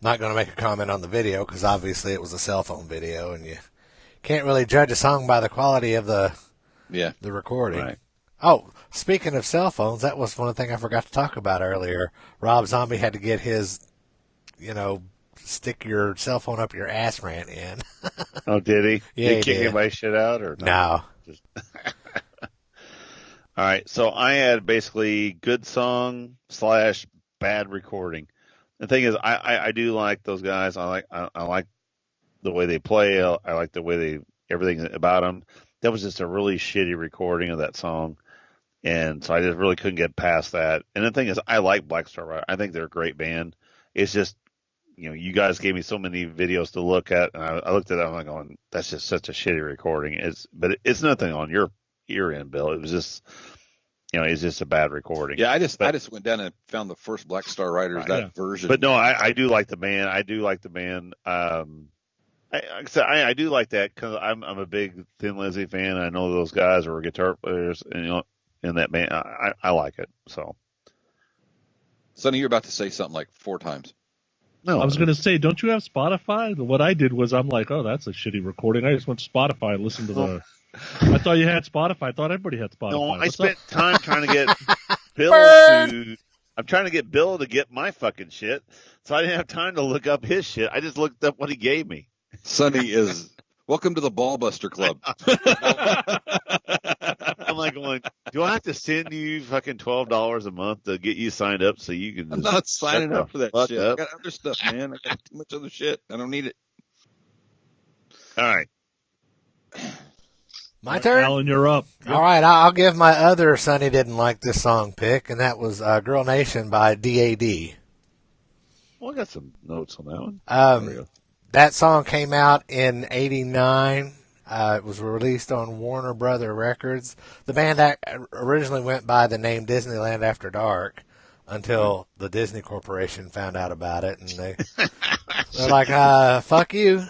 not going to make a comment on the video because obviously it was a cell phone video, and you can't really judge a song by the quality of the recording. Right. Oh, speaking of cell phones, that was one thing I forgot to talk about earlier. Rob Zombie had to get his, stick your cell phone up your ass rant in. Oh, did he? Yeah, Did he he kick did. anybody's shit out or No. Just... All right, so I had basically good song / bad recording. The thing is, I do like those guys. I like the way they play. I like the way everything about them. That was just a really shitty recording of that song, and so I just really couldn't get past that. And the thing is, I like Black Star Rider. I think they're a great band. It's just, you guys gave me so many videos to look at, and I looked at them and I'm going, that's just such a shitty recording. But it's nothing on your end, Bill. It was just, it's just a bad recording. Yeah, I just went down and found the first Black Star Riders, that version. But no, I do like the band. I do like the band. I do like that because I'm a big Thin Lizzy fan. I know those guys are guitar players, and in that band, I like it. So, Sonny, you're about to say something like 4 times. No, I was going to say, don't you have Spotify? What I did was I'm like, oh, that's a shitty recording. I just went to Spotify and listened to the. I thought you had Spotify. I thought everybody had Spotify. No, I What's spent up? time trying to get Bill I'm trying to get Bill to get my fucking shit, so I didn't have time to look up his shit. I just looked up what he gave me. Sonny is welcome to the Ballbuster Club. I'm like going, do I have to send you fucking $12 a month to get you signed up so you can? I'm not signing up for that shit. Up. I got other stuff, man. I got too much other shit. I don't need it. All right. My turn? Alan, you're up. All right, I'll give my other Sonny didn't like this song pick, and that was Girl Nation by DAD. Well, I got some notes on that one. That song came out in '89. It was released on Warner Brother Records. The band originally went by the name Disneyland After Dark until the Disney Corporation found out about it, and they're like, fuck you.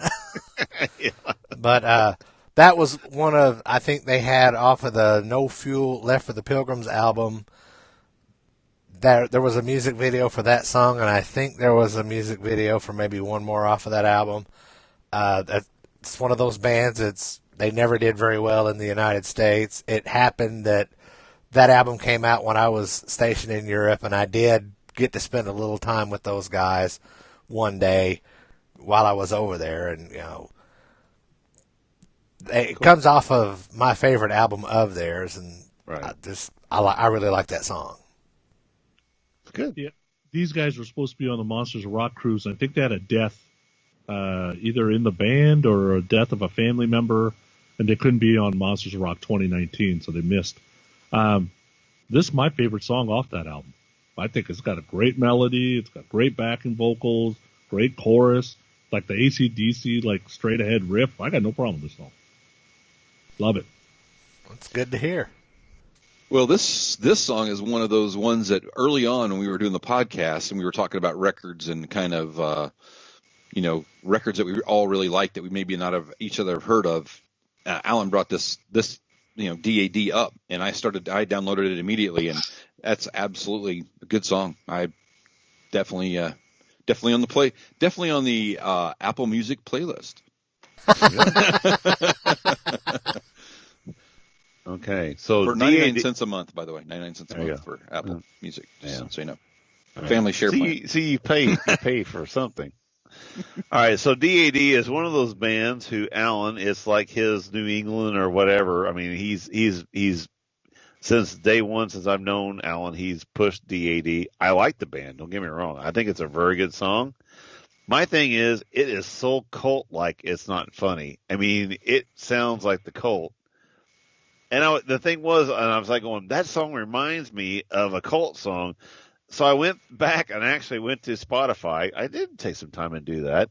Yeah. But that was one of, I think they had off of the No Fuel Left for the Pilgrims album. There was a music video for that song, and I think there was a music video for maybe one more off of that album. It's one of those bands. They never did very well in the United States. It happened that album came out when I was stationed in Europe, and I did get to spend a little time with those guys one day while I was over there, and it comes off of my favorite album of theirs, and Right. I really like that song. Good. Yeah, these guys were supposed to be on the Monsters of Rock cruise, and I think they had a death, either in the band or a death of a family member, and they couldn't be on Monsters of Rock 2019, so they missed. This is my favorite song off that album. I think it's got a great melody, it's got great backing vocals, great chorus, like the AC/DC, like straight ahead riff. I got no problem with this song. Love it. It's good to hear. Well, this song is one of those ones that early on when we were doing the podcast and we were talking about records and kind of, records that we all really liked that we maybe not have each other have heard of. Alan brought this DAD up, and I downloaded it immediately, and that's absolutely a good song. I definitely on the Apple Music playlist. Okay, so for 99 cents a month, by the way, 99 cents a month for Apple Music. Just so you know, family share plan. See, you pay for something. All right, so DAD is one of those bands who Alan, it's like his New England or whatever. I mean, he's since day one, since I've known Alan, he's pushed DAD. I like the band. Don't get me wrong. I think it's a very good song. My thing is, it is so cult-like, it's not funny. I mean, it sounds like the Cult. And the thing was, and I was like going, that song reminds me of a Cult song. So I went back and actually went to Spotify. I did take some time and do that,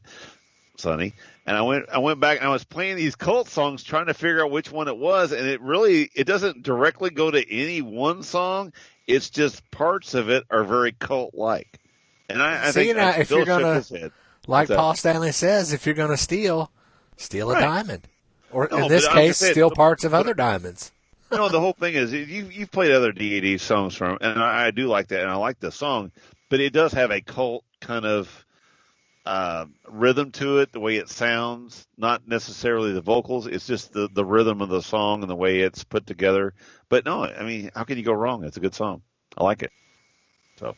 Sonny. And I went back and I was playing these Cult songs trying to figure out which one it was. And it doesn't directly go to any one song. It's just parts of it are very Cult-like. And I think if Bill you're gonna, shook his head. like Paul Stanley says, if you're going to steal a diamond. Or No, in this but I'm case, just saying, steal parts of other diamonds. No, the whole thing is you've played other DAD songs from, and I do like that, and I like the song. but it does have a cult kind of rhythm to it, the way it sounds, not necessarily the vocals. It's just the rhythm of the song and the way it's put together. But no, I mean, how can you go wrong? It's a good song. I like it. So.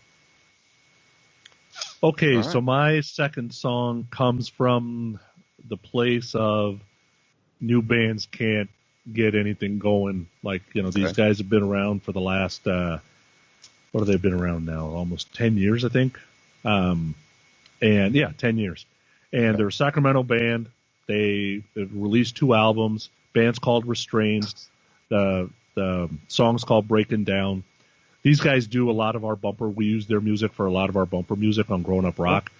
Okay, All so right. my second song comes from the place of new bands can't get anything going. Like, these guys have been around for the last, what have they been around now? Almost 10 years, I think. And yeah, 10 years. And they're a Sacramento band. They've released 2 albums. Band's called Restrained. The song's called Breaking Down. These guys do a lot of our bumper. We use their music for a lot of our bumper music on Growin Up Rock.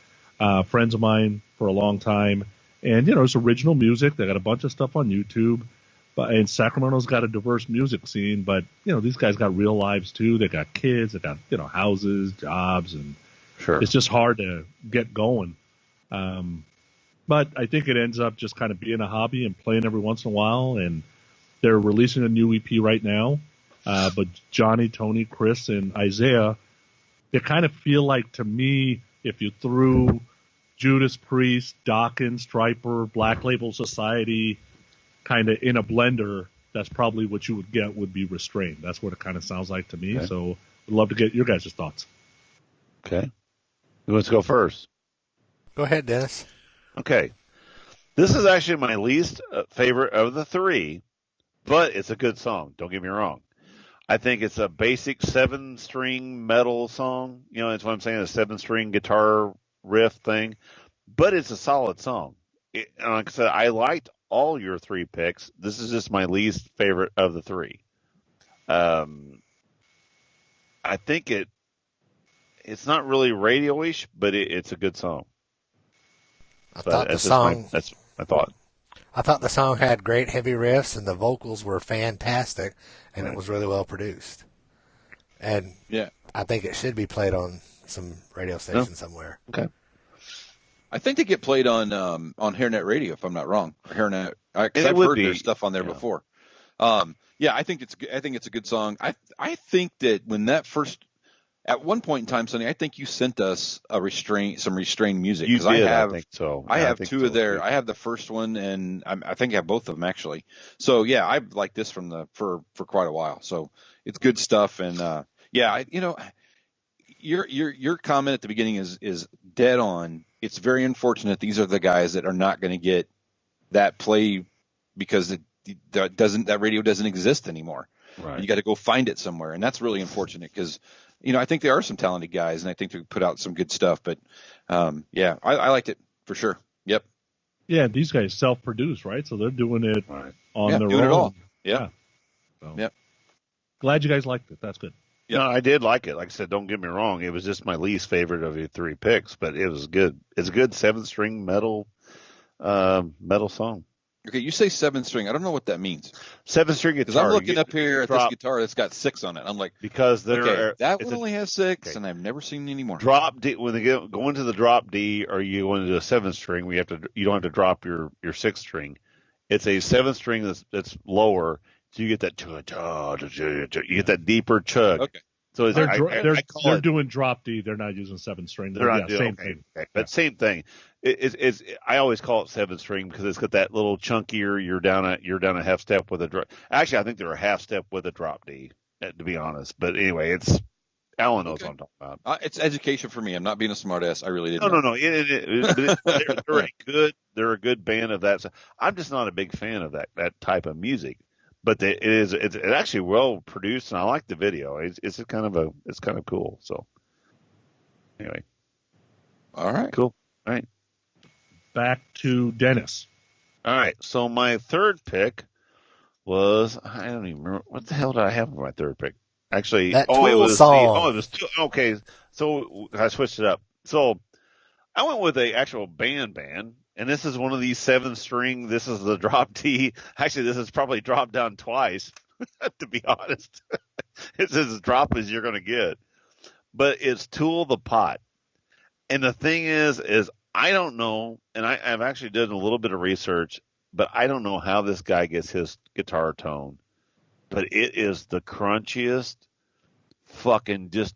Friends of mine for a long time. And, it's original music. They got a bunch of stuff on YouTube. And Sacramento's got a diverse music scene. But, these guys got real lives, too. They got kids. They got, houses, jobs. And it's just hard to get going. But I think it ends up just kind of being a hobby and playing every once in a while. And they're releasing a new EP right now. But Johnny, Tony, Chris, and Isaiah, they kind of feel like, to me, if you threw Judas Priest, Dawkins, Striper, Black Label Society kind of in a blender, that's probably what you would get would be Restrained. That's what it kind of sounds like to me. Okay. So I'd love to get your guys' thoughts. Okay. Who wants to go first? Go ahead, Dennis. Okay. This is actually my least favorite of the 3, but it's a good song. Don't get me wrong. I think it's a basic 7-string metal song. That's what I'm saying, a 7-string guitar riff thing. But it's a solid song. And like I said, I liked all your 3 picks. This is just my least favorite of the 3. I think it's not really radio-ish, but it's a good song. That's my thought. I thought the song had great heavy riffs and the vocals were fantastic, and it was really well produced. And I think it should be played on some radio station somewhere. Okay. I think they get played on Hairnet Radio, if I'm not wrong. Hairnet, because I've heard their stuff on there before. I think it's a good song. I think that when that first, at one point in time, Sonny, I think you sent us some restrained music. You did, I think so. I have 2 of their. I have the first one, and I think I have both of them actually. So yeah, I've liked this for quite a while. So it's good stuff, and your comment at the beginning is dead on. It's very unfortunate these are the guys that are not going to get that play because that radio doesn't exist anymore. Right. You got to go find it somewhere, and that's really unfortunate because. I think there are some talented guys, and I think they put out some good stuff. But, I liked it for sure. Yep. Yeah, these guys self-produce, right? So they're doing it on their own. Doing it all. Yeah. So, glad you guys liked it. That's good. Yeah, no, I did like it. Like I said, don't get me wrong. It was just my least favorite of your 3 picks, but it was good. It's a good 7-string metal song. Okay, you say 7-string. I don't know what that means. 7-string guitar. Because I'm looking up here at this guitar that's got 6 on it. I'm like, because that one only has 6, and I've never seen any more. Drop D, when they go into the drop D, or you go into a 7-string, you don't have to drop your 6th string. It's a 7-string that's lower, so you get that you get that deeper chug. Okay. So they're doing drop D. They're not using 7-string. They're not doing, same thing. Okay. But same thing. It's I always call it 7-string because it's got that little chunkier. You're down a half step with a drop. Actually, I think they're a half step with a drop D, to be honest. But anyway, it's Alan knows what I'm talking about. It's education for me. I'm not being a smartass. I really didn't. No. They're a good band of that. I'm just not a big fan of that type of music. But it's actually well produced, and I like the video. It's kind of cool. So anyway, all right, cool. All right, back to Dennis. All right. So my third pick was I don't even remember what the hell did I have for my third pick. Actually, it was song. It was okay. So I switched it up. So I went with a actual band. And this is one of these 7-string. This is the drop D. Actually, this is probably dropped down twice, to be honest. It's as drop as you're going to get. But it's Tool the Pot. And the thing is I don't know, and I've actually done a little bit of research, but I don't know how this guy gets his guitar tone. But it is the crunchiest fucking just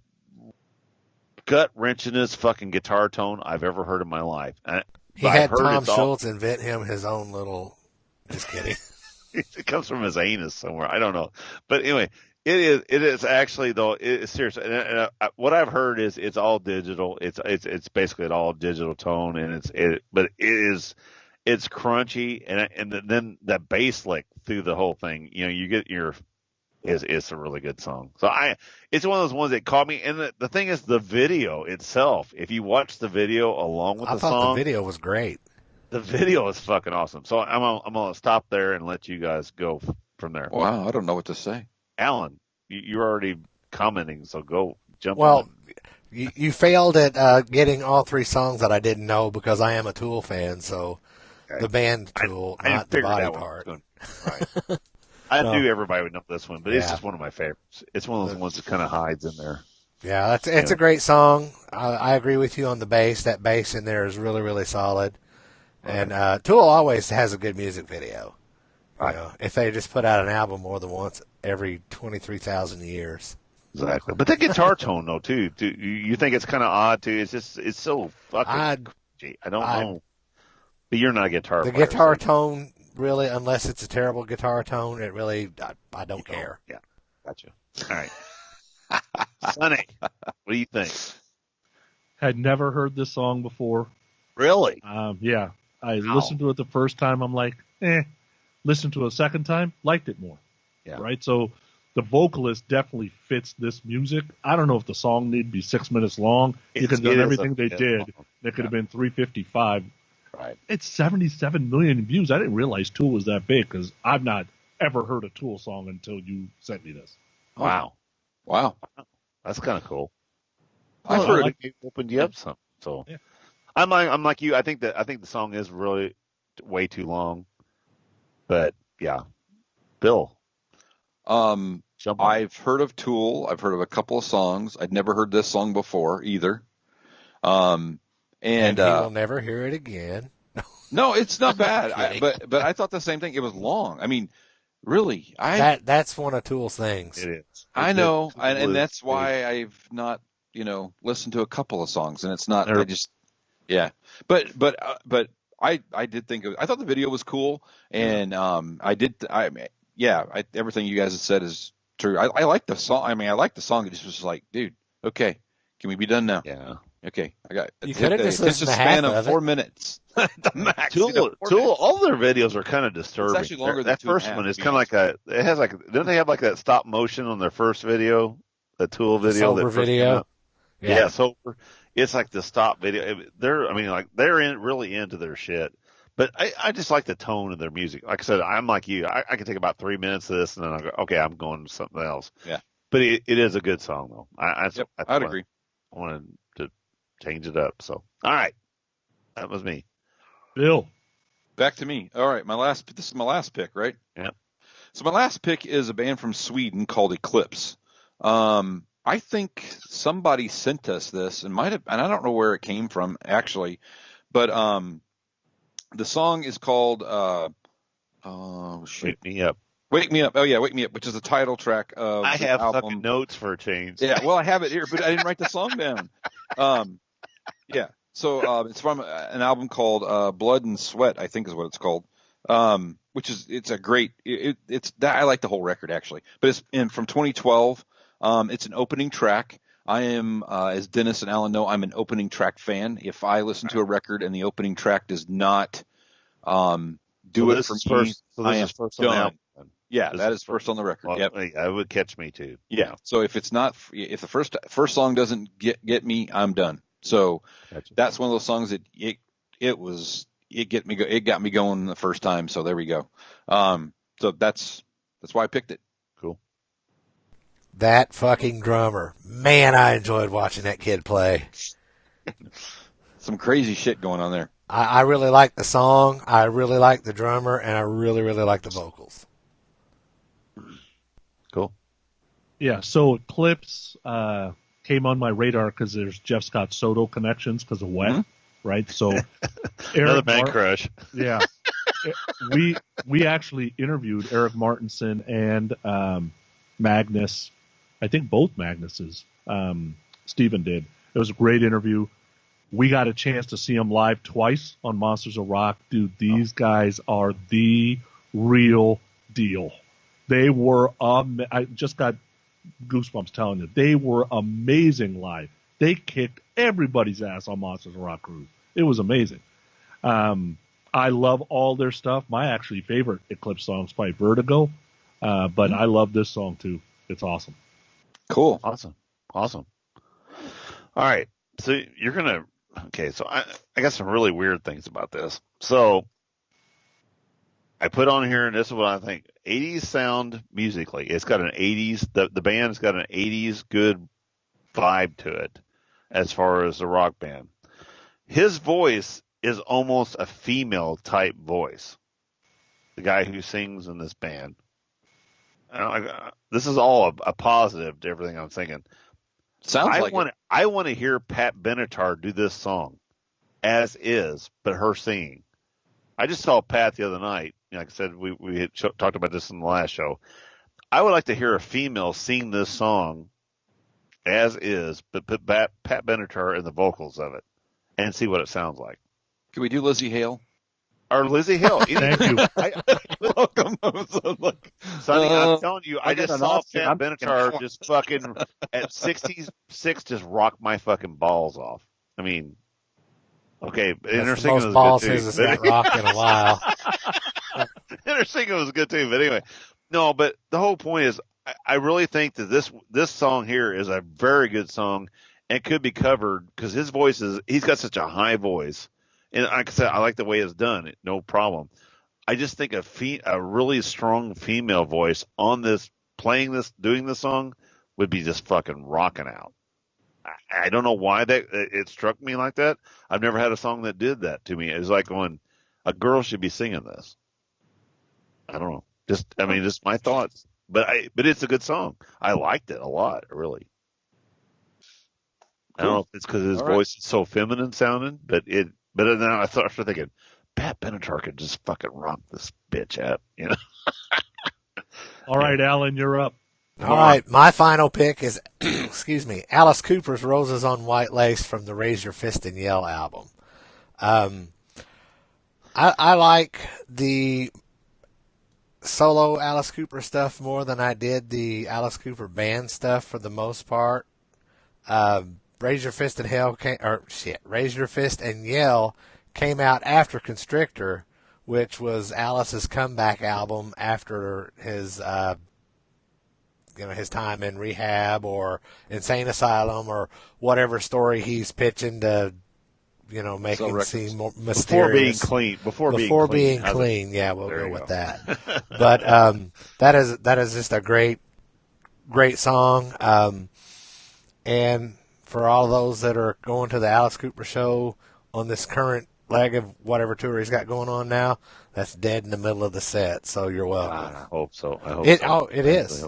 gut wrenchingest fucking guitar tone I've ever heard in my life. He had Tom Schultz invent him his own little. Just kidding. It comes from his anus somewhere. I don't know, but anyway, it is actually though. It's serious. And what I've heard is it's all digital. It's basically an all digital tone, and it's crunchy, and then that bass lick through the whole thing. You know, you get it's a really good song. So it's one of those ones that caught me. And the thing is, the video itself. If you watch the video along with the song, I thought the video was great. The video is fucking awesome. So I'm gonna stop there and let you guys go from there. Wow, I don't know what to say. Alan, you're already commenting, so go jump. Well, you failed at getting all three songs that I didn't know because I am a Tool fan. So the band Tool, not the body part. Right. I knew everybody would know this one, but it's just one of my favorites. It's one of those ones that kind of hides in there. Yeah, it's a great song. I agree with you on the bass. That bass in there is really, really solid. And Tool always has a good music video. You know, if they just put out an album more than once every 23,000 years. Exactly. But the guitar tone, though, too. You think it's kind of odd, too? It's so fucking I don't know. But you're not a guitar player. The guitar tone, really, unless it's a terrible guitar tone, it really, I don't care. Yeah. Gotcha. All right. Sonny, what do you think? Had never heard this song before. Really? Yeah. I listened to it the first time. I'm like, Listened to it a second time, liked it more. Yeah. Right? So the vocalist definitely fits this music. I don't know if the song needed to be 6 minutes long. You could have done everything they did. It could have been 3:55. Right. It's 77 million views. I didn't realize Tool was that big because I've not ever heard a Tool song until you sent me this. Wow. That's kind of cool. I've heard it opened you up some. So I'm like you. I think the song is really way too long. But yeah, Bill. I've heard of Tool. I've heard of a couple of songs. I'd never heard this song before either. And you'll never hear it again. No, it's not bad. But I thought the same thing. It was long. I mean, really, that's one of Tool's things. It is. I know, and that's why I've not, listened to a couple of songs, and it's not. I just, But I did think I thought the video was cool, and everything you guys have said is true. I like the song. I mean, I like the song. It just was like, dude, okay, can we be done now? Yeah. Okay, I got. You could have just listened to span half of 4 minutes. The max. Tool, all their videos are kind of disturbing. It's actually longer than that first one is kind of like it has like, didn't they have like that stop motion on their first video, the Tool video? Sober video. Yeah, Sober. It's like the stop video. They're really into their shit. But I just like the tone of their music. Like I said, I'm like you. I can take about 3 minutes of this, and then I go, okay, I'm going to something else. Yeah. But it is a good song, though. I'd agree. I wanted to change it up. So, all right. That was me. Bill. Back to me. All right. This is my last pick, right? Yeah. So my last pick is a band from Sweden called Eclipse. I think somebody sent us this and and I don't know where it came from actually, but the song is called Wake Me Up. Wake Me Up. Oh yeah, Wake Me Up, which is the title track of I have album. fucking notes for a change. Yeah, well I have it here, but I didn't write the song down. Yeah. So it's from an album called Blood and Sweat, I think is what it's called. It's a great. I like the whole record actually, but it's from 2012. It's an opening track. I am, as Dennis and Alan know, I'm an opening track fan. If I listen to a record and the opening track does not do it for me, I am done. Yeah, that is first on the record. Well, yep. That would catch me too. Yeah. So if the first song doesn't get me, I'm done. So that's one of those songs that it got me going the first time. So there we go. So that's why I picked it. Cool. That fucking drummer. Man, I enjoyed watching that kid play. Some crazy shit going on there. I really like the song. I really like the drummer, and I really, really like the vocals. Cool. Yeah, so Eclipse came on my radar because there's Jeff Scott Soto connections because of Wet, right? So another man crush. Yeah. we actually interviewed Eric Martinson and Magnus. I think both Magnuses. Stephen did. It was a great interview. We got a chance to see them live twice on Monsters of Rock. Dude, these guys are the real deal. They were, I just got goosebumps telling you. They were amazing live. They kicked everybody's ass on Monsters of Rock Cruise. It was amazing. I love all their stuff. My actually favorite Eclipse song is by Vertigo, but I love this song too. It's awesome. Cool. Awesome. All right. So you're going to, okay, so I got some really weird things about this. So I put on here, and this is what I think, 80s sound musically. It's got an 80s, the band's got an 80s good vibe to it as far as the rock band. His voice is almost a female type voice. The guy who sings in this band. This is all a positive to everything I'm thinking. I want to hear Pat Benatar do this song as is, but her singing. I just saw Pat the other night. Like I said, we had talked about this in the last show. I would like to hear a female sing this song as is, but put Pat Benatar in the vocals of it and see what it sounds like. Can we do Lizzie Hale? Or Lizzie Hale. Thank you. Welcome. Sonny, I'm telling you, I just saw Pat Benatar just fucking at 66 just rock my fucking balls off. I mean, okay, That's the most balls his has got rocked in a while. Inner singing was good too, but anyway, no. But the whole point is, I really think that this song here is a very good song and could be covered because his voice he's got such a high voice, and like I said, I like the way it's done. No problem. I just think a really strong female voice on this, doing this song would be just fucking rocking out. I don't know why it struck me like that. I've never had a song that did that to me. It was like going, a girl should be singing this. I don't know. Just my thoughts. But it's a good song. I liked it a lot, really. I don't know if it's because his voice is so feminine sounding, but then I started thinking, Pat Benatar could just fucking rock this bitch up, you know? All right, Alan, you're up. All right, my final pick is, excuse me, Alice Cooper's Roses on White Lace from the Raise Your Fist and Yell album. I like the solo Alice Cooper stuff more than I did the Alice Cooper band stuff for the most part. Raise Your Fist and Yell came out after Constrictor, which was Alice's comeback album after his his time in rehab or insane asylum or whatever story he's pitching to, make it seem more mysterious. Before being clean. Yeah, we'll go with that. But that is just a great song. And for all those that are going to the Alice Cooper show on this current leg of whatever tour he's got going on now, that's dead in the middle of the set. So you're welcome. I hope so. It is.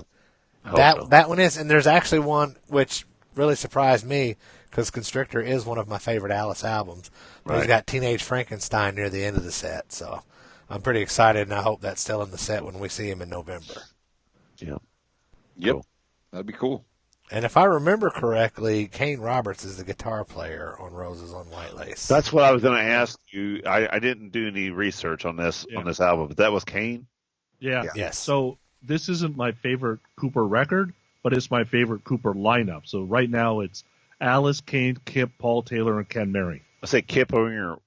That one is, and there's actually one which really surprised me because Constrictor is one of my favorite Alice albums. But he's got Teenage Frankenstein near the end of the set, so I'm pretty excited, and I hope that's still in the set when we see him in November. Yeah. Yep. Cool. That'd be cool. And if I remember correctly, Kane Roberts is the guitar player on Roses on White Lace. That's what I was going to ask you. I didn't do any research on this album, but that was Kane? Yeah. Yes. So this isn't my favorite Cooper record, but it's my favorite Cooper lineup. So right now it's Alice, Kane, Kip, Paul Taylor, and Ken Mary. I say Kip Winger's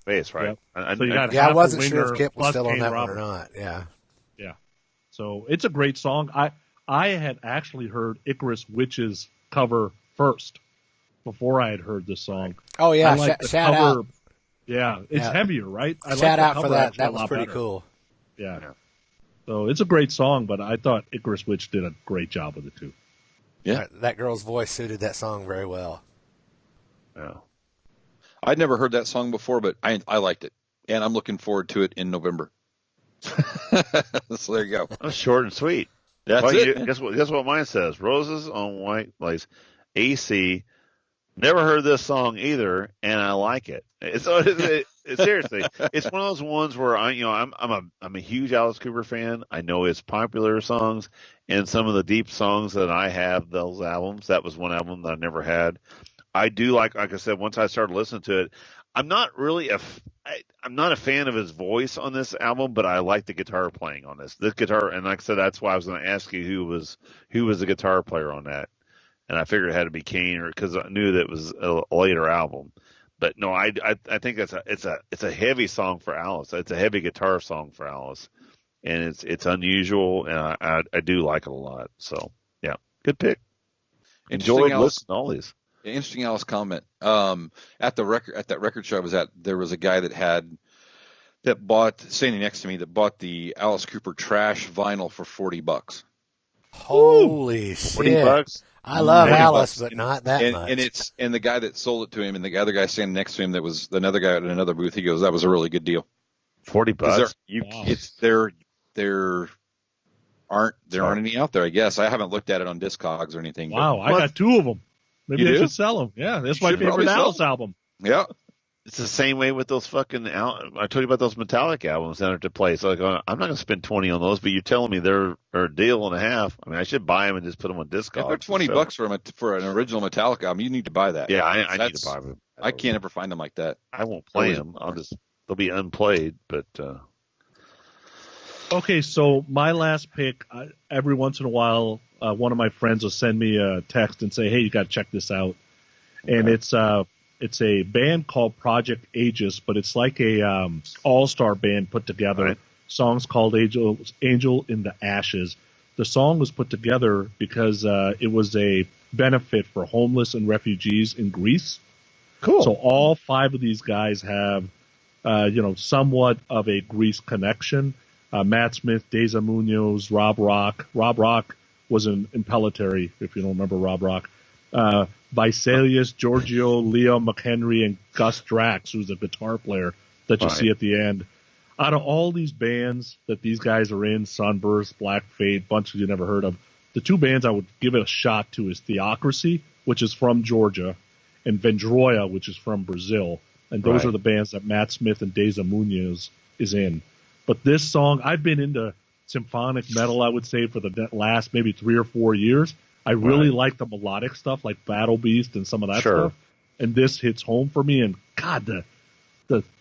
face, right? Yep. So you got I wasn't Winger sure if Kip was still on Kane that Roberts. one or not. Yeah. Yeah. So it's a great song. I had actually heard Icarus Witch's cover first before I had heard this song. Oh, yeah. I like the shout cover. out. Yeah. It's heavier, right? Shout out for that. actually That was pretty better. cool. Yeah. So it's a great song, but I thought Icarus Witch did a great job with it too. Yeah. That girl's voice suited that song very well. Yeah. I'd never heard that song before, but I liked it, and I'm looking forward to it in November. So there you go. That's short and sweet. That's it. Guess what mine says? Roses on White Lace, AC. Never heard this song either, and I like it. Seriously, it's one of those ones where I'm a huge Alice Cooper fan. I know his popular songs and some of the deep songs that I have those albums. That was one album that I never had. I do like I said, once I started listening to it, I'm not really I'm not a fan of his voice on this album, but I like the guitar playing on this. This guitar, and like I said, that's why I was going to ask you who was the guitar player on that, and I figured it had to be Kane, or because I knew that it was a later album. But no, I think it's a heavy song for Alice. It's a heavy guitar song for Alice, and it's unusual, and I do like it a lot. So yeah, good pick. Enjoyed listening to all these. Interesting Alice comment. At that record show I was at, there was a guy that bought, standing next to me, that bought the Alice Cooper Trash vinyl for $40. Holy shit! $40. I love Alice, $40. but not that much. And the guy that sold it to him, and the other guy standing next to him, that was another guy at another booth. He goes, "That was a really good deal." $40. Wow. There aren't any out there. I guess I haven't looked at it on Discogs or anything. Wow, I got 2 of them. Maybe I should sell them. Yeah, that's my favorite Alice album. Yeah. It's the same way with those fucking. I told you about those Metallica albums that are to play. So I'm not going to spend $20 on those, but you're telling me they're a deal and a half. I mean, I should buy them and just put them on Discogs. If they're $20 for an original Metallica album, you need to buy that. Yeah, I need to buy them. I can't ever find them like that. I won't play them. They'll be unplayed. But okay, so my last pick. Every once in a while, one of my friends will send me a text and say, "Hey, you got to check this out," and it's a band called Project Aegis, but it's like a all-star band put together. Right. Songs called Angel in the Ashes. The song was put together because it was a benefit for homeless and refugees in Greece. Cool. So all 5 of these guys have, somewhat of a Greece connection. Matt Smith, Deza Munoz, Rob Rock. Rob Rock was in Impellitteri, if you don't remember Rob Rock. Visalius, Giorgio, Leo McHenry, and Gus Drax, who's a guitar player that you see at the end. Out of all these bands that these guys are in, Sunburst, Black Fate, bunches you never heard of, the 2 bands I would give it a shot to is Theocracy, which is from Georgia, and Vendroia, which is from Brazil. And those are the bands that Matt Smith and Deza Munoz is in. But this song, I've been into symphonic metal, I would say, for the last maybe 3 or 4 years. I really like the melodic stuff, like Battle Beast and some of that stuff. And this hits home for me. And God, the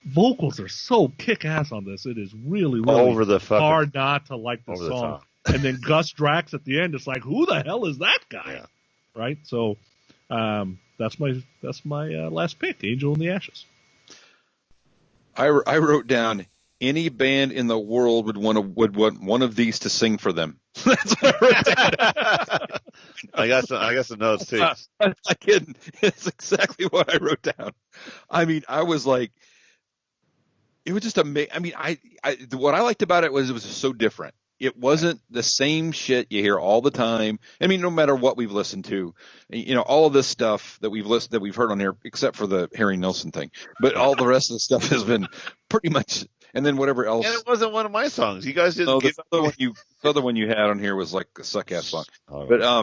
vocals are so kick-ass on this. It is really, really over the hard not to like the song. And then Gus Drax at the end, it's like, who the hell is that guy? Yeah. Right? So that's my last pick, Angel in the Ashes. I wrote down, any band in the world would want one of these to sing for them. That's what I wrote down. I got some notes too. I'm not kidding. It's exactly what I wrote down. I mean, I was like, it was just amazing. I mean, what I liked about it was so different. It wasn't the same shit you hear all the time. I mean, no matter what we've listened to, all of this stuff that we've heard on here, except for the Harry Nilsson thing, but all the rest of the stuff has been pretty much. And then whatever else. And it wasn't one of my songs. You guys didn't. No, the other one you had on here was like a suck ass song. Oh, but I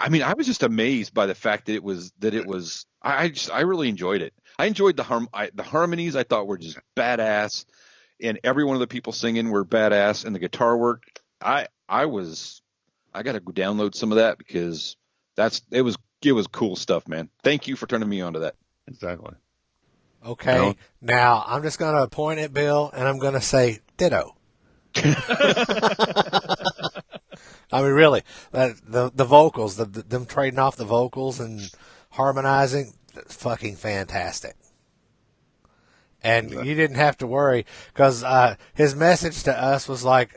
mean, I was just amazed by the fact that it was. I really enjoyed it. I enjoyed the harmonies. I thought were just badass, and every one of the people singing were badass, and the guitar work. I got to go download some of that because it was cool stuff, man. Thank you for turning me on to that. Exactly. Okay, now I'm just going to point at Bill, and I'm going to say ditto. I mean, really, the vocals, them trading off the vocals and harmonizing, fucking fantastic. And you didn't have to worry, because his message to us was like,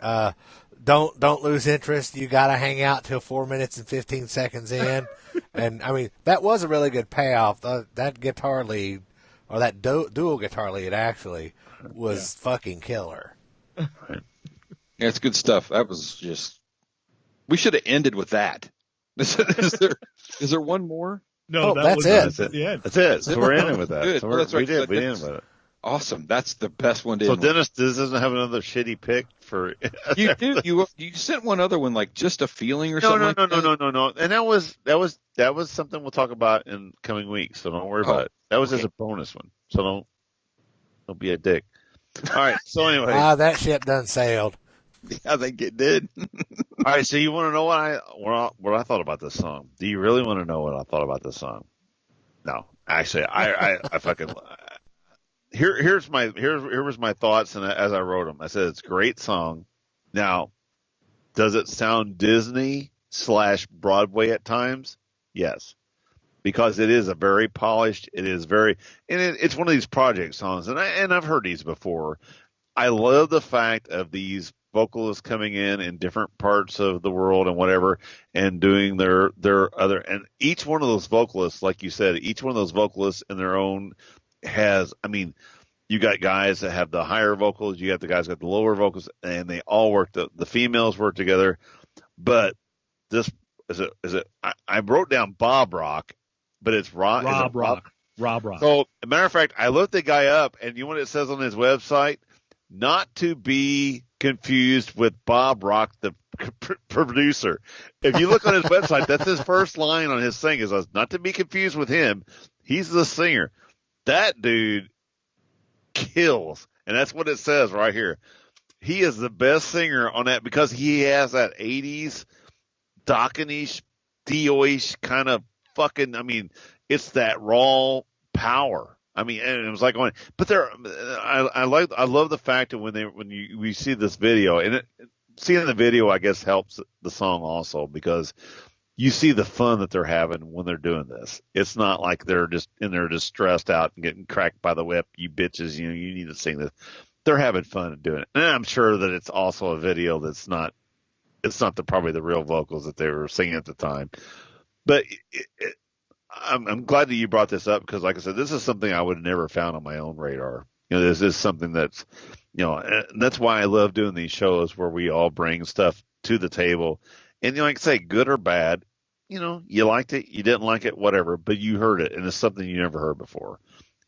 don't lose interest. You got to hang out till 4 minutes and 15 seconds in. And, I mean, that was a really good payoff. That guitar lead, or that dual guitar lead, actually, was fucking killer. Yeah, it's good stuff. That was just... We should have ended with that. Is there one more? No, that's it. That's it. So we're ending with that. Good. So well, that's right. We ended with it. Awesome. That's the best one to So end Dennis doesn't have another shitty pick for... You do. You sent one other one, like Just a Feeling or something. No. And that was something we'll talk about in coming weeks, so don't worry about it. That was just a bonus one. So don't be a dick. All right. So anyway. That ship done sailed. I think it did. All right, so you want to know what I thought about this song? Do you really want to know what I thought about this song? No, actually, I fucking here was my thoughts, and as I wrote them, I said it's a great song. Now, does it sound Disney / Broadway at times? Yes, because it is a very polished. It is very, and it's one of these project songs, and I've heard these before. I love the fact of these vocalists coming in different parts of the world and whatever, and doing their other, and each one of those vocalists, like you said, each one of those vocalists in their own has, I mean, you got guys that have the higher vocals, you got the guys that have the lower vocals, and they all work, the females work together. But this is it, I wrote down Bob Rock, but it's Rob Rock. So, as a matter of fact, I looked the guy up, and you know what it says on his website? Not to be confused with Bob Rock, the producer. If you look on his website, that's his first line on his thing is not to be confused with him. He's the singer. That dude kills. And that's what it says right here. He is the best singer on that because he has that 80s, Dockenish, Dio-ish kind of fucking, I mean, it's that raw power. I mean, and it was like going, but I love the fact that we see this video, and seeing the video, I guess, helps the song also because you see the fun that they're having when they're doing this. It's not like they're just in there just stressed out and getting cracked by the whip. You bitches, you need to sing this. They're having fun and doing it. And I'm sure that it's also a video that's not, it's not probably the real vocals that they were singing at the time, but I'm glad that you brought this up because, like I said, this is something I would have never found on my own radar. This is something that's, and that's why I love doing these shows where we all bring stuff to the table. And, like I say, good or bad, you liked it, you didn't like it, whatever, but you heard it, and it's something you never heard before.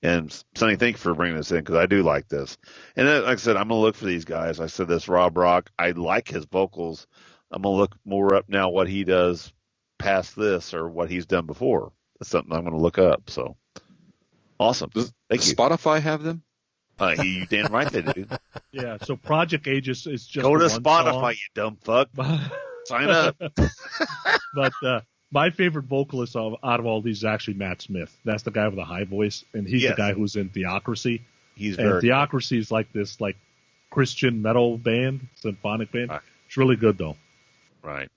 And, Sonny, thank you for bringing this in because I do like this. And like I said, I'm going to look for these guys. I said this Rob Rock, I like his vocals. I'm going to look more up now what he does past this or what he's done before. That's something I'm going to look up. So awesome. Does Thank you. Spotify have them? You damn right they do. Yeah. So Project Aegis is just go to one Spotify, song. you dumb fuck. Sign up. But my favorite vocalist out of all these is actually Matt Smith. That's the guy with the high voice, and he's the guy who's in Theocracy. Theocracy is like this Christian metal band, symphonic band. Right. It's really good though. Right.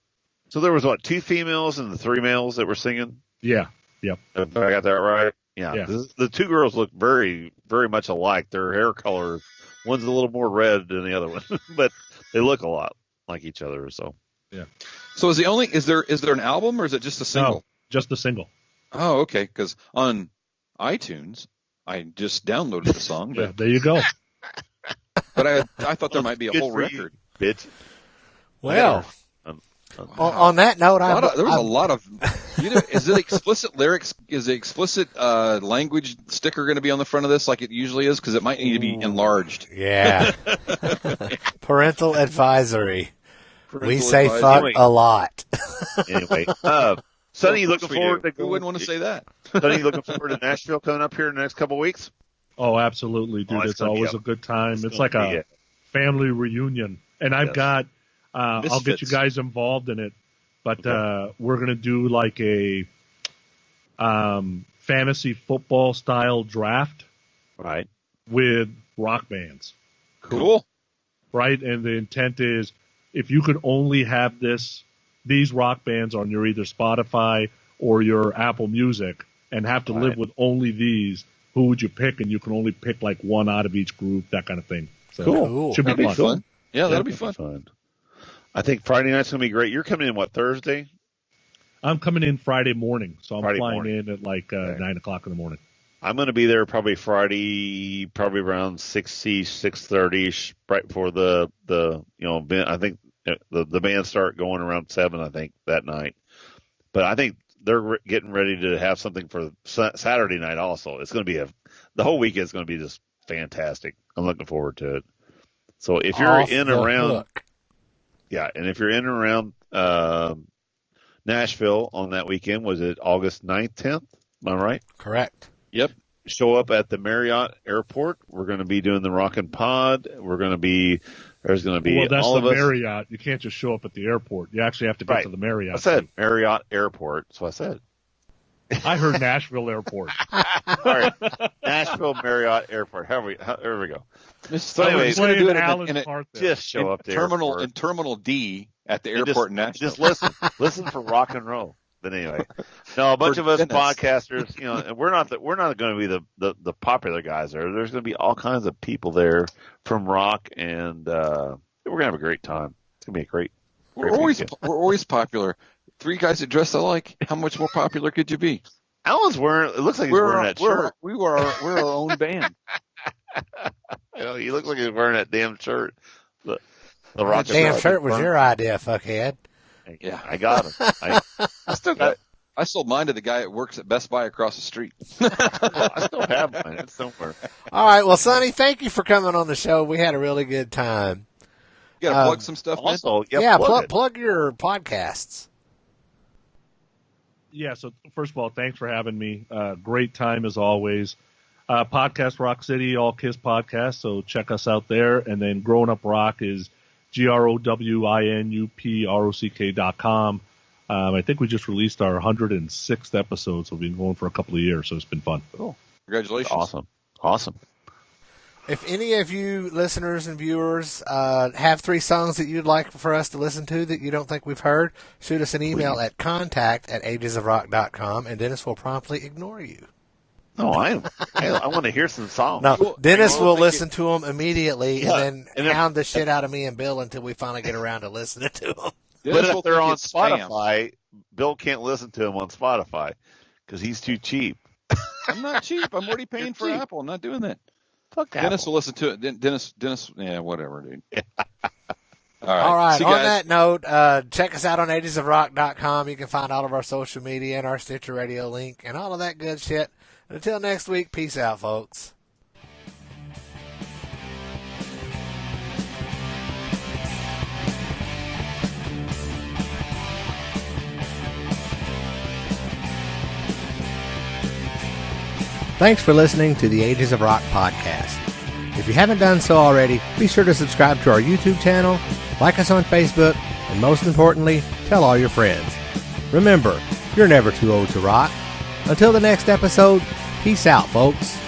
So there was 2 females and the 3 males that were singing. Yeah. Yep. If I got that right. Yeah. Yeah. The 2 girls look very, very much alike. Their hair color, one's a little more red than the other one, but they look a lot like each other. So. Yeah. So is there an album or is it just a single? No, just a single. Oh, okay. Because on iTunes, I just downloaded the song. But, Yeah, there you go. but I thought there might be a whole record. Bitch. Well, on that note, There was a lot of. Is it explicit lyrics? Is the explicit language sticker going to be on the front of this like it usually is? Because it might need to be enlarged. Yeah. Parental advisory. We say advisory. fuck Anyway. a lot. Anyway, Sonny, you looking forward to Who wouldn't want to say that? Sonny, you looking forward to Nashville coming up here in the next couple of weeks? Oh, absolutely, dude. it's It's gonna be always a- a good time. it's It's gonna like be a family reunion. And I've Yes. got, I'll get you Misfits. guys involved in it, but we're going to do like a fantasy football style draft Right. with rock bands, Cool. right? And the intent is if you could only have these rock bands on your either Spotify or your Apple Music and have to live Right. with only these, who would you pick? And you can only pick like one out of each group, that kind of thing. So Cool. Should be That'd be fun. fun. Yeah, that'll be fun. I think Friday night's going to be great. You're coming in, Thursday? I'm coming in Friday morning, so I'm Friday flying morning. in at like 9 o'clock in the morning. I'm going to be there probably Friday, probably around 6:30, right before the event. I think the band start going around 7, I think, that night. But I think they're getting ready to have something for Saturday night also. It's going to be the whole weekend is going to be just fantastic. I'm looking forward to it. So if you're Off in the around, hook. yeah, and if you're in and around Nashville on that weekend, was it August 9th, 10th? Am I right? Correct. Yep. Show up at the Marriott Airport. We're going to be doing the Rockin' Pod. We're going to be There's going to be well, that's all the of us. Marriott. You can't just show up at the airport. You actually have to get to the Marriott. I said Marriott Airport. That's what I said. I heard Nashville Airport. All right. Nashville Marriott Airport. There we go. So anyway, he's going to do it Alan's in a part there. Just show up there. in Terminal D at the airport in Nashville. Just listen for rock and roll. But anyway, no, a bunch of us podcasters, and we're not going to be the popular guys there. There's going to be all kinds of people there from rock, and we're going to have a great time. It's going to be a great. We're always popular. Three guys that dress alike. How much more popular could you be? Alan's wearing. It looks like he's wearing that shirt. We're our own band. He looks like he's wearing that damn shirt. The rock. Damn shirt was your idea, fuckhead. Yeah, I got him. I sold mine to the guy that works at Best Buy across the street. I still have mine. It's somewhere. All right. Well, Sonny, thank you for coming on the show. We had a really good time. You got to plug some stuff, man. Also, plug your podcasts. Yeah, so first of all, thanks for having me. Great time as always. Podcast Rock City, All Kiss Podcast, so check us out there. And then Growin Up Rock is GROWINUPROCK.com. I think we just released our 106th episode, so we've been going for a couple of years, so it's been fun. Cool. Congratulations. Awesome. If any of you listeners and viewers have 3 songs that you'd like for us to listen to that you don't think we've heard, shoot us an email at contact@agesofrock.com, and Dennis will promptly ignore you. No, I want to hear some songs. No, Dennis will listen to them immediately and then hound the shit out of me and Bill until we finally get around to listening to them. But if they're on Spotify, Bill can't listen to them on Spotify because he's too cheap. I'm not cheap. I'm already paying for Apple. I'm not doing that. Fuck Dennis Apple. will listen to it. Dennis, yeah, whatever, dude. All right. See, On guys. that note, check us out on agesofrock.com. You can find all of our social media and our Stitcher Radio link and all of that good shit. Until next week, peace out, folks. Thanks for listening to the Ages of Rock podcast. If you haven't done so already, be sure to subscribe to our YouTube channel, like us on Facebook, and most importantly, tell all your friends. Remember, you're never too old to rock. Until the next episode, peace out, folks.